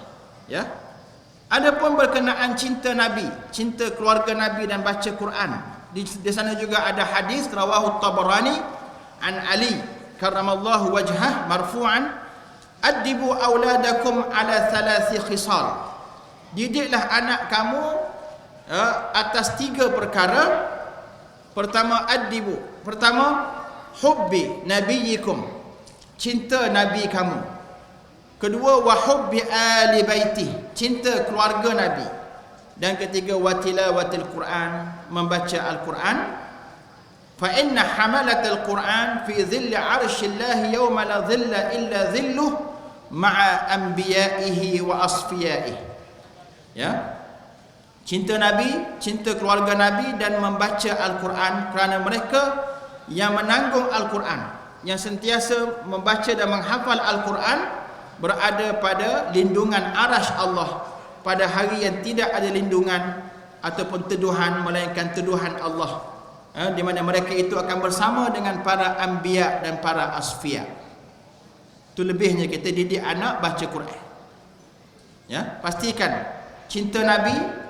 Ya. Adapun berkenaan cinta Nabi, cinta keluarga Nabi dan baca Quran. Di sana juga ada hadis rawahu Tabarani an Ali karramallahu wajhah marfu'an addibu auladakum ala thalathi khisal. Didiklah anak kamu atas 3 perkara. Pertama addibu, pertama hubbi nabiyikum, cinta nabi kamu. Kedua wa hubbi ali baiti, cinta keluarga nabi. Dan ketiga wa tilawatil Quran, membaca Al-Quran. Fa inna hamalatal Quran fi dhilli 'arsyillahi yawma la dhilla illa dhilluh ma'a anbiya'ihi wa asfiyaihi. Ya. Cinta Nabi, cinta keluarga Nabi dan membaca Al-Quran, kerana mereka yang menanggung Al-Quran, yang sentiasa membaca dan menghafal Al-Quran, berada pada lindungan arasy Allah pada hari yang tidak ada lindungan ataupun teduhan melainkan teduhan Allah, di mana mereka itu akan bersama dengan para anbiya dan para asfiya. Itu lebihnya kita didik anak baca Quran. Ya, pastikan cinta Nabi.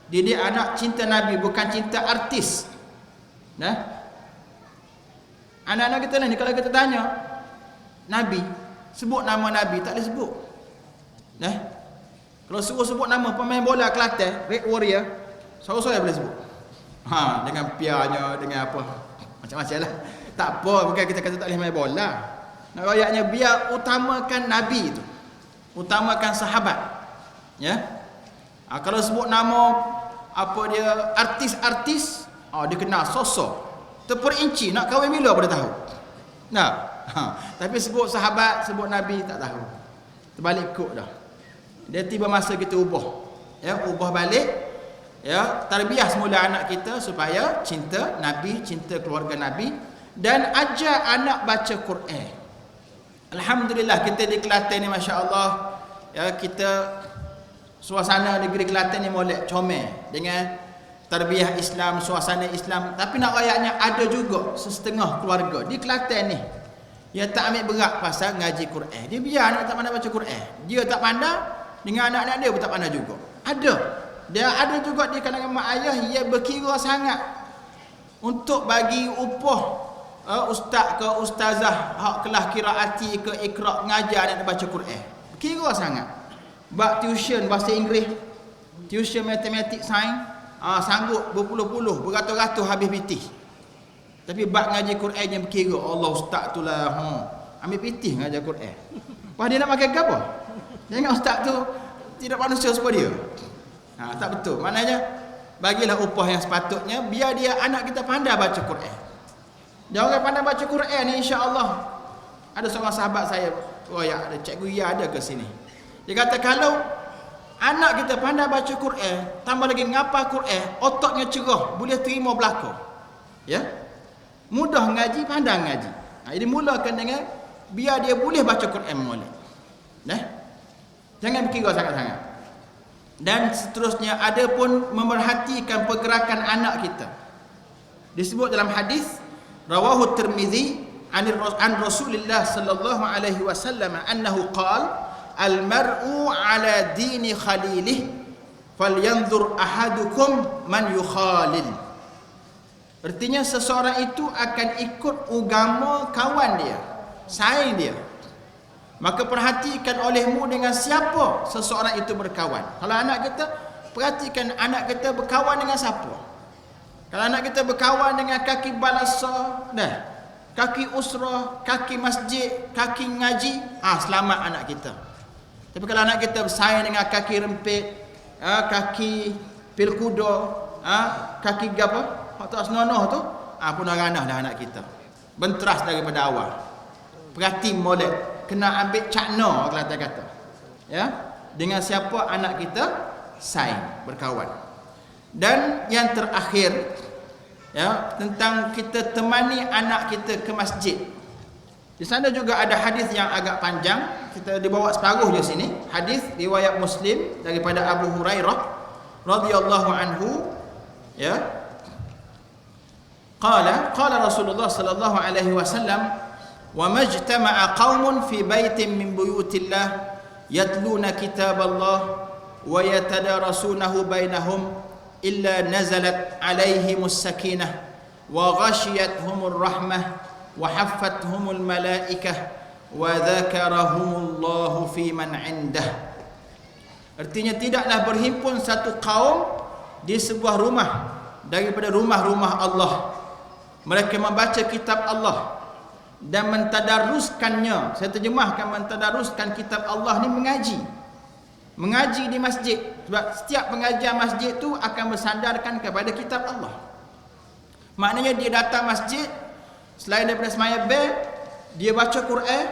Didik anak cinta Nabi, bukan cinta artis. Nah, anak-anak kita ni kalau kita tanya Nabi, sebut nama Nabi, tak boleh sebut. Nah, kalau suruh sebut nama pemain bola Kelantan, Red Warrior, sorang-sorang boleh sebut. Dengan pianya, dengan apa, macam-macam lah. Tak apa, bukan kita kata tak boleh main bola. Nak ayatnya biar utamakan Nabi itu, utamakan sahabat. Ya. Kalau sebut nama apa dia artis-artis, dia kenal sosok terperinci, nak kahwin bila pada tahu. Nah, tapi sebut sahabat, sebut Nabi tak tahu. Terbalik kok dah. Dia tiba masa kita ubah. Ya, ubah balik. Ya, tarbiyah semula anak kita supaya cinta Nabi, cinta keluarga Nabi dan ajar anak baca Quran. Alhamdulillah kita di Kelantan ni masya-Allah, ya, kita suasana negeri Kelantan ni molek comel dengan tarbiyah Islam, suasana Islam. Tapi nak ayatnya ada juga setengah keluarga di Kelantan ni dia tak ambil berat pasal ngaji Quran. Dia biar anak tak pandai baca Quran. Dia tak pandai, dengan anak-anak dia pun tak pandai juga. Ada. Dia ada juga di kalangan mak ayah yang berkira sangat untuk bagi upah ustaz ke ustazah hak kelas qiraati ke iqra ngajar anak baca Quran. Berkira sangat. Bak tuition bahasa Inggeris, tuition matematik, sains, sanggup berpuluh-puluh, beratus-ratus habis pitih. Tapi bak ngaji Quran yang berkira, Allah ustaz tu lah, ambil pitih ngajar Quran. Wah, dia nak pakai apa? Jangan ustaz tu tidak manusia seperti dia. Tak betul. Maknanya bagilah upah yang sepatutnya biar dia anak kita pandai baca Quran. Dia orang pandai baca Quran ni insya-Allah. Ada seorang sahabat saya, ada cikgu ya ada ke sini. Dia kata kalau anak kita pandai baca Quran, tambah lagi ngapal Quran, otaknya cerah, boleh terima belaka. Ya? Mudah ngaji, pandai ngaji. Jadi mulakan dengan biar dia boleh baca Quran molek. Nah. Jangan berkira sangat-sangat. Dan seterusnya ada pun memerhatikan pergerakan anak kita. Disebut dalam hadis rawahu Tirmizi an Rasulillah sallallahu alaihi wasallam annahu qala al-mar'u ala dini khalilih falyanzur ahadukum man yukhalil. Artinya seseorang itu akan ikut agama kawan dia, saing dia. Maka perhatikan olehmu dengan siapa seseorang itu berkawan. Kalau anak kita, perhatikan anak kita berkawan dengan siapa. Kalau anak kita berkawan dengan kaki balasa, kaki usrah, kaki masjid, kaki ngaji, selamat anak kita. Tapi kalau anak kita bersaing dengan kaki rempit, kaki pil kuda, kaki apa? Waktu asnonoh tu, pun ranah dah anak kita. Benteras daripada awal. Perhati molek, kena ambil cakna kalau kata. Ya, dengan siapa anak kita saing, berkawan. Dan yang terakhir, ya, tentang kita temani anak kita ke masjid. Di sana juga ada hadis yang agak panjang, kita dibawa separuh di sini. Hadis riwayat Muslim daripada Abu Hurairah radhiyallahu anhu, ya. Qala Rasulullah sallallahu alaihi wasallam, "Wa majtama'a qaumun fi baitin min buyutillah yatluna kitaballah wa yatadarasunahu bainahum illa nazalat alaihimus sakinah wa ghashiyatuhumur rahmah wa haffathumul malaikah wa dzakarahumullahu fi man indah." Artinya tidaklah berhimpun satu kaum di sebuah rumah daripada rumah-rumah Allah. Mereka membaca kitab Allah dan mentadaruskannya. Saya terjemahkan mentadaruskan kitab Allah ni mengaji di masjid. Sebab setiap pengajian masjid tu akan bersandarkan kepada kitab Allah. Maknanya dia datang masjid, selain daripada semaya bel, dia baca Quran,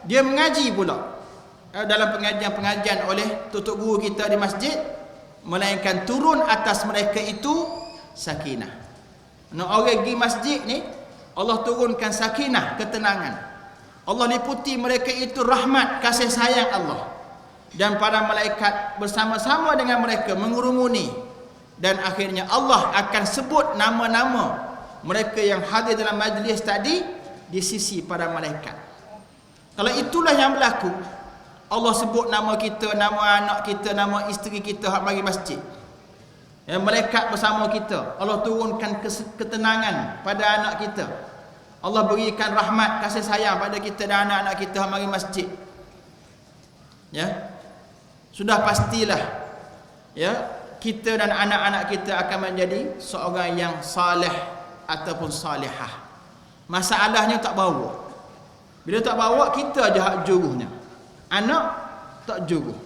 dia mengaji pula. Dalam pengajian-pengajian oleh tutup guru kita di masjid, melainkan turun atas mereka itu sakinah. Orang pergi masjid ni, Allah turunkan sakinah, ketenangan. Allah liputi mereka itu rahmat, kasih sayang Allah. Dan para malaikat bersama-sama dengan mereka mengurumuni. Dan akhirnya Allah akan sebut nama-nama mereka yang hadir dalam majlis tadi di sisi para malaikat. Kalau itulah yang berlaku, Allah sebut nama kita, nama anak kita, nama isteri kita hak mari masjid. Yang malaikat bersama kita. Allah turunkan ketenangan pada anak kita. Allah berikan rahmat, kasih sayang pada kita dan anak-anak kita hak mari masjid. Ya. Sudah pastilah, ya, kita dan anak-anak kita akan menjadi seorang yang saleh ataupun salihah. Masalahnya tak bawa. Bila tak bawa, kita aja hak juruhnya. Anak tak juruh.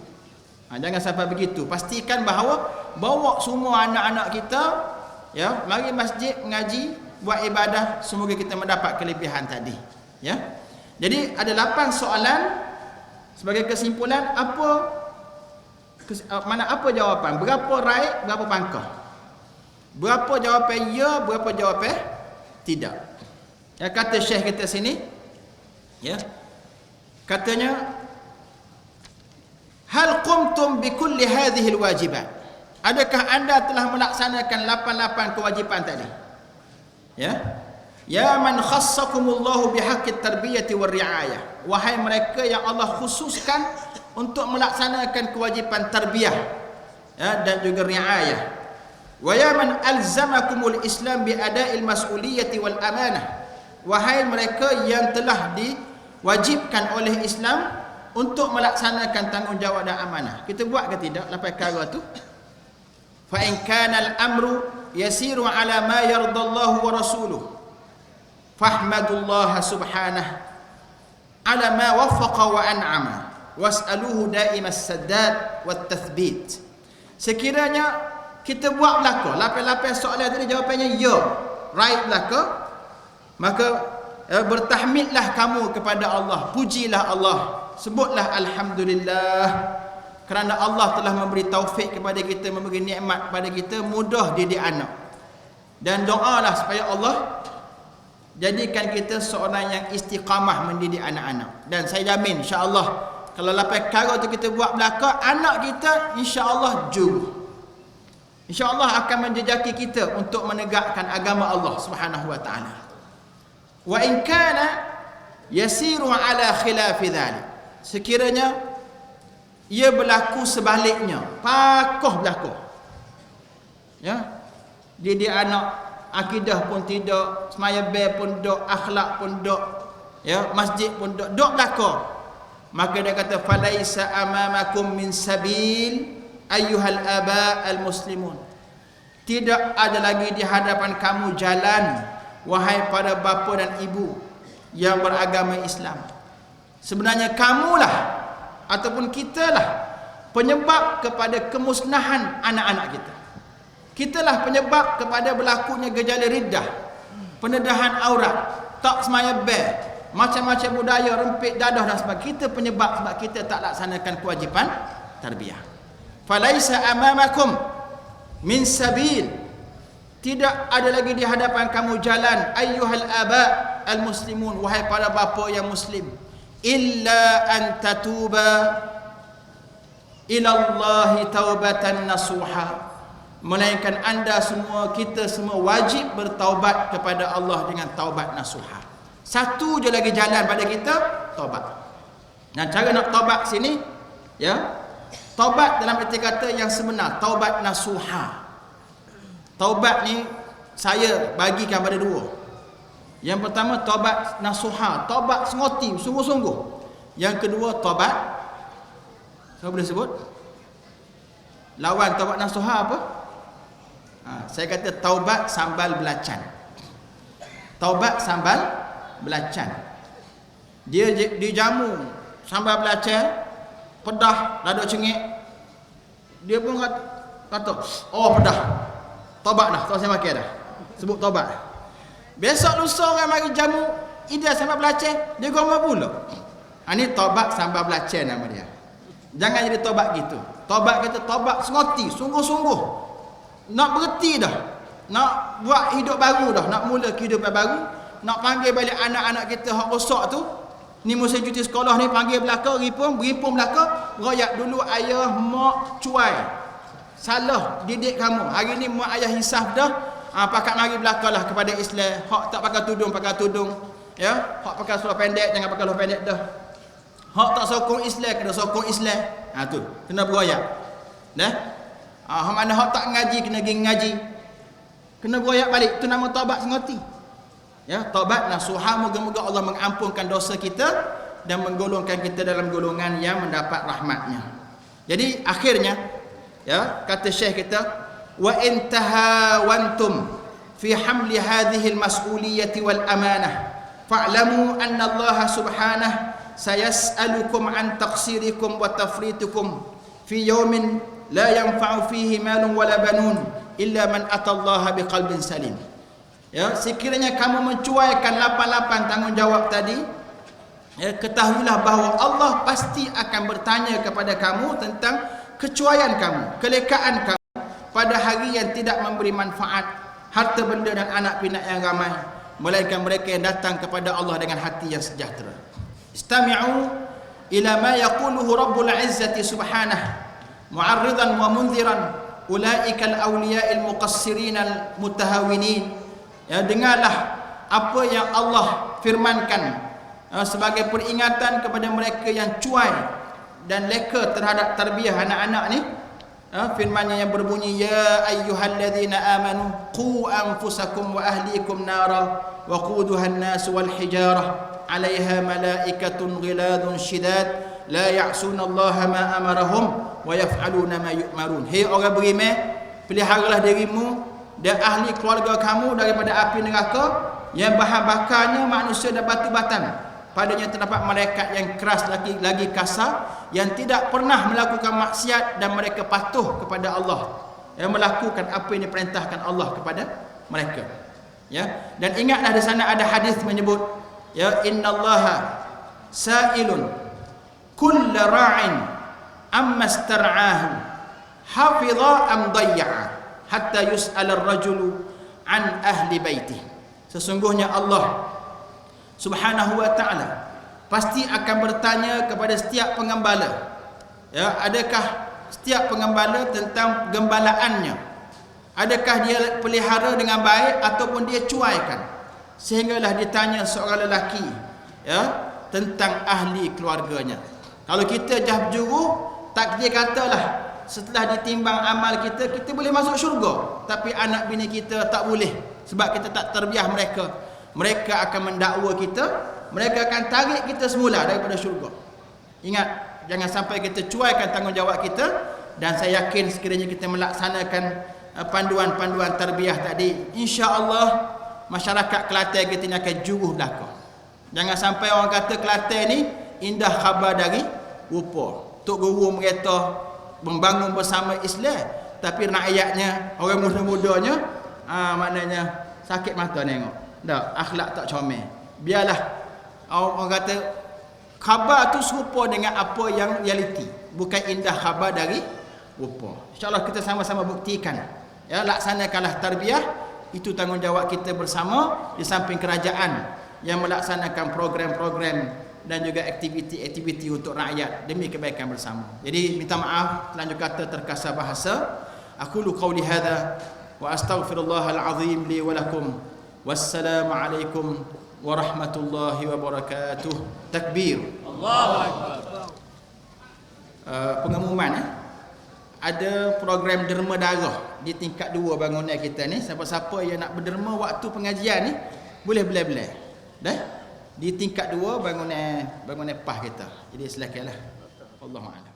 Jangan sampai begitu. Pastikan bahawa bawa semua anak-anak kita, ya, mari masjid mengaji, buat ibadah, semoga kita mendapat kelebihan tadi. Ya. Jadi ada 8 soalan. Sebagai kesimpulan, apa jawapan? Berapa right, berapa pangkah? Berapa jawapan ya, berapa jawapan tidak? Ya, kata Syekh kita sini, ya, katanya, hal qumtum bi kulli hadhihi alwajibat? Adakah anda telah melaksanakan 8 kewajipan tadi? Ya. Ya man khassakumullahu bihaqqit tarbiyati war riayah. Wahai mereka yang Allah khususkan untuk melaksanakan kewajipan tarbiyah, ya, dan juga riayah. Wa ya man alzamakumul Islam bi ada'il mas'uliyati wal amanah. Wahai mereka yang telah diwajibkan oleh Islam untuk melaksanakan tanggungjawab dan amanah. Kita buat ke tidak 8 perkara tu? Fa in kana al-amru yasiru ala ma yardallahu wa rasuluhu fahmadullaha subhanahu ala ma waffaqa wa an'ama was'aluhu daimas saddad wat tathbit. Sekiranya kita buat belaka 8 soalan tadi jawapannya ya, right belaka, maka bertahmidlah kamu kepada Allah, pujilah Allah, sebutlah alhamdulillah kerana Allah telah memberi taufik kepada kita, memberi nikmat kepada kita, mudah didik anak. Dan doalah supaya Allah jadikan kita seorang yang istiqamah mendidik anak-anak. Dan saya jamin insya-Allah kalau 8 perkara tu kita buat belaka, anak kita insya-Allah juru. Insya-Allah akan menjejaki kita untuk menegakkan agama Allah Subhanahu wa taala. Wa in kana yasiru ala khilafi dhalik. Sekiranya ia berlaku sebaliknya, pakoh berlaku. Ya. Didik anak akidah pun tidak, semaya bel pun dok, akhlak pun dok, ya, masjid pun dok belaka. Maka dia kata falaisa amamakum min sabil ayyuhal aba al muslimun. Tidak ada lagi di hadapan kamu jalan, wahai para bapa dan ibu yang beragama Islam. Sebenarnya kamulah ataupun kitalah penyebab kepada kemusnahan anak-anak kita. Kitalah penyebab kepada berlakunya gejala riddah, pendedahan aurat, tak semaya bel, macam-macam budaya rempit dadah dan sebagainya. Kita penyebab sebab kita tak laksanakan kewajipan tarbiyah. Falaisa amamakum min sabil, tidak ada lagi di hadapan kamu jalan, ayyuhal aba al muslimun, wahai para bapa yang muslim, illa an tatuba ila Allahi taubatan nasuha, melainkan anda semua, kita semua wajib bertaubat kepada Allah dengan taubat nasuha. Satu je lagi jalan pada kita, taubat. Dan cara nak taubat sini, ya, taubat dalam erti kata yang sebenar, taubat nasuha. Taubat ni saya bagikan pada dua. Yang pertama taubat nasuha, taubat sengoti, sungguh-sungguh. Yang kedua taubat, saya boleh sebut lawan taubat nasuha apa? Saya kata taubat sambal belacan. Taubat sambal belacan. Dia dijamu sambal belacan, pedah, lada cengik. Dia pun kata, oh pedah. Taubat dah, tak saya makan dah. Sebut taubat. Besok lusa orang mari jamu ida sambal belacan, dia gomol pula. Ini taubat sambal belacan nama dia. Jangan jadi taubat gitu. Taubat kata taubat sengoti, sungguh-sungguh. Nak berhenti dah, nak buat hidup baru dah, nak mula kehidupan baru, nak panggil balik anak-anak kita hak rosak tu. Ni musim cuti sekolah ni panggil belaka, berimpun belaka, royak dulu ayah mak cuai, salah didik kamu. Hari ni mak ayah insaf dah, pakat mari belakalah kepada Islam. Hak tak pakai tudung, ya. Hak pakai seluar pendek, jangan pakai seluar pendek dah. Hak tak sokong Islam, kena sokong Islam. Tu kena beroyak. Dah. Mana hak tak ngaji, kena pergi ngaji. Kena beroyak balik. Itu nama taubat sengoti. Ya, taubat nasuha, moga-moga Allah mengampunkan dosa kita dan menggolongkan kita dalam golongan yang mendapat rahmatnya. Jadi akhirnya, ya, kata Syekh kita, wa in tahawantum fi hamli hadhihi al-mas'uliyyati wal amanah fa'lamu anna Allah subhanahu sayas'alukum an taqsirikum wa tafritukum fi yawmin la yanfa'u fihi malun wala banun illa man atallaha biqalbin salim. Ya, sekiranya kamu mencuaikan 88 tanggungjawab tadi, ya, ketahuilah bahawa Allah pasti akan bertanya kepada kamu tentang kecuaian kamu, kelekaan kamu pada hari yang tidak memberi manfaat, harta benda dan anak pinak yang ramai, melainkan mereka yang datang kepada Allah dengan hati yang sejahtera. Istami'u ila ma yaquluhu Rabbul Izzati subhanahu mu'arridan wa munziran ulaikal awliya'il muqassirin al mutahawinin. Ya, dengarlah apa yang Allah firmankan sebagai peringatan kepada mereka yang cuai dan leka terhadap tarbiyah anak-anak ni. Firman-Nya yang berbunyi, ya ayyuhalladzina amanu qu anfusakum wa ahlikum nara wa quduha an-nas wal hijarah 'alaiha malaikatun ghiladun shidad la ya'suna Allah ma amarahum wa yaf'aluna ma yu'marun. Hei orang beriman, peliharalah dirimu dan ahli keluarga kamu daripada api neraka yang bahan bakarnya manusia dan batu batan. Padanya terdapat malaikat yang keras lagi kasar, yang tidak pernah melakukan maksiat dan mereka patuh kepada Allah, yang melakukan apa yang diperintahkan Allah kepada mereka. Ya, dan ingatlah di sana ada hadis menyebut, ya, innallaha sa'ilun kull ra'in amma star'ahu hafidha am dayya'a hatta yus'al ar-rajulu an ahli baiti. Sesungguhnya Allah Subhanahu wa ta'ala pasti akan bertanya kepada setiap pengembala, ya, adakah setiap pengembala tentang gembalaannya, adakah dia pelihara dengan baik ataupun dia cuaikan, sehinggalah ditanya seorang lelaki, ya, tentang ahli keluarganya. Kalau kita jah berjuru, takdir katalah setelah ditimbang amal kita, kita boleh masuk syurga, tapi anak bini kita tak boleh sebab kita tak terbiah mereka. Mereka akan mendakwa kita, mereka akan tarik kita semula daripada syurga. Ingat, jangan sampai kita cuaikan tanggungjawab kita. Dan saya yakin sekiranya kita melaksanakan panduan-panduan tarbiyah tadi, insya-Allah masyarakat Kelantan kita ni akan juruh belaka. Jangan sampai orang kata Kelantan ni indah khabar dari rupa. Tok guru mereka membangun bersama Islam, tapi rakyatnya, orang muda-mudanya, maknanya sakit mata nengok. Dah, akhlak tak comel. Biarlah orang kata khabar tu serupa dengan apa yang realiti, bukan indah khabar dari rupa. InsyaAllah kita sama-sama buktikan, ya, laksanakanlah tarbiyah. Itu tanggungjawab kita bersama, di samping kerajaan yang melaksanakan program-program dan juga aktiviti-aktiviti untuk rakyat demi kebaikan bersama. Jadi minta maaf lanjut kata terkasar bahasa. Aqulu qawli hadza wa astaghfirullahal azim li wa lakum. Wassalamu alaikum warahmatullahi wabarakatuh. Takbir. Allahu akbar. Pengumuman, ada program derma darah di tingkat 2 bangunan kita ni. Siapa-siapa yang nak berderma waktu pengajian ni boleh belah-belah. Dah? Di tingkat 2 bangunan PAH kita. Jadi silakanlah. Wallahu a'lam.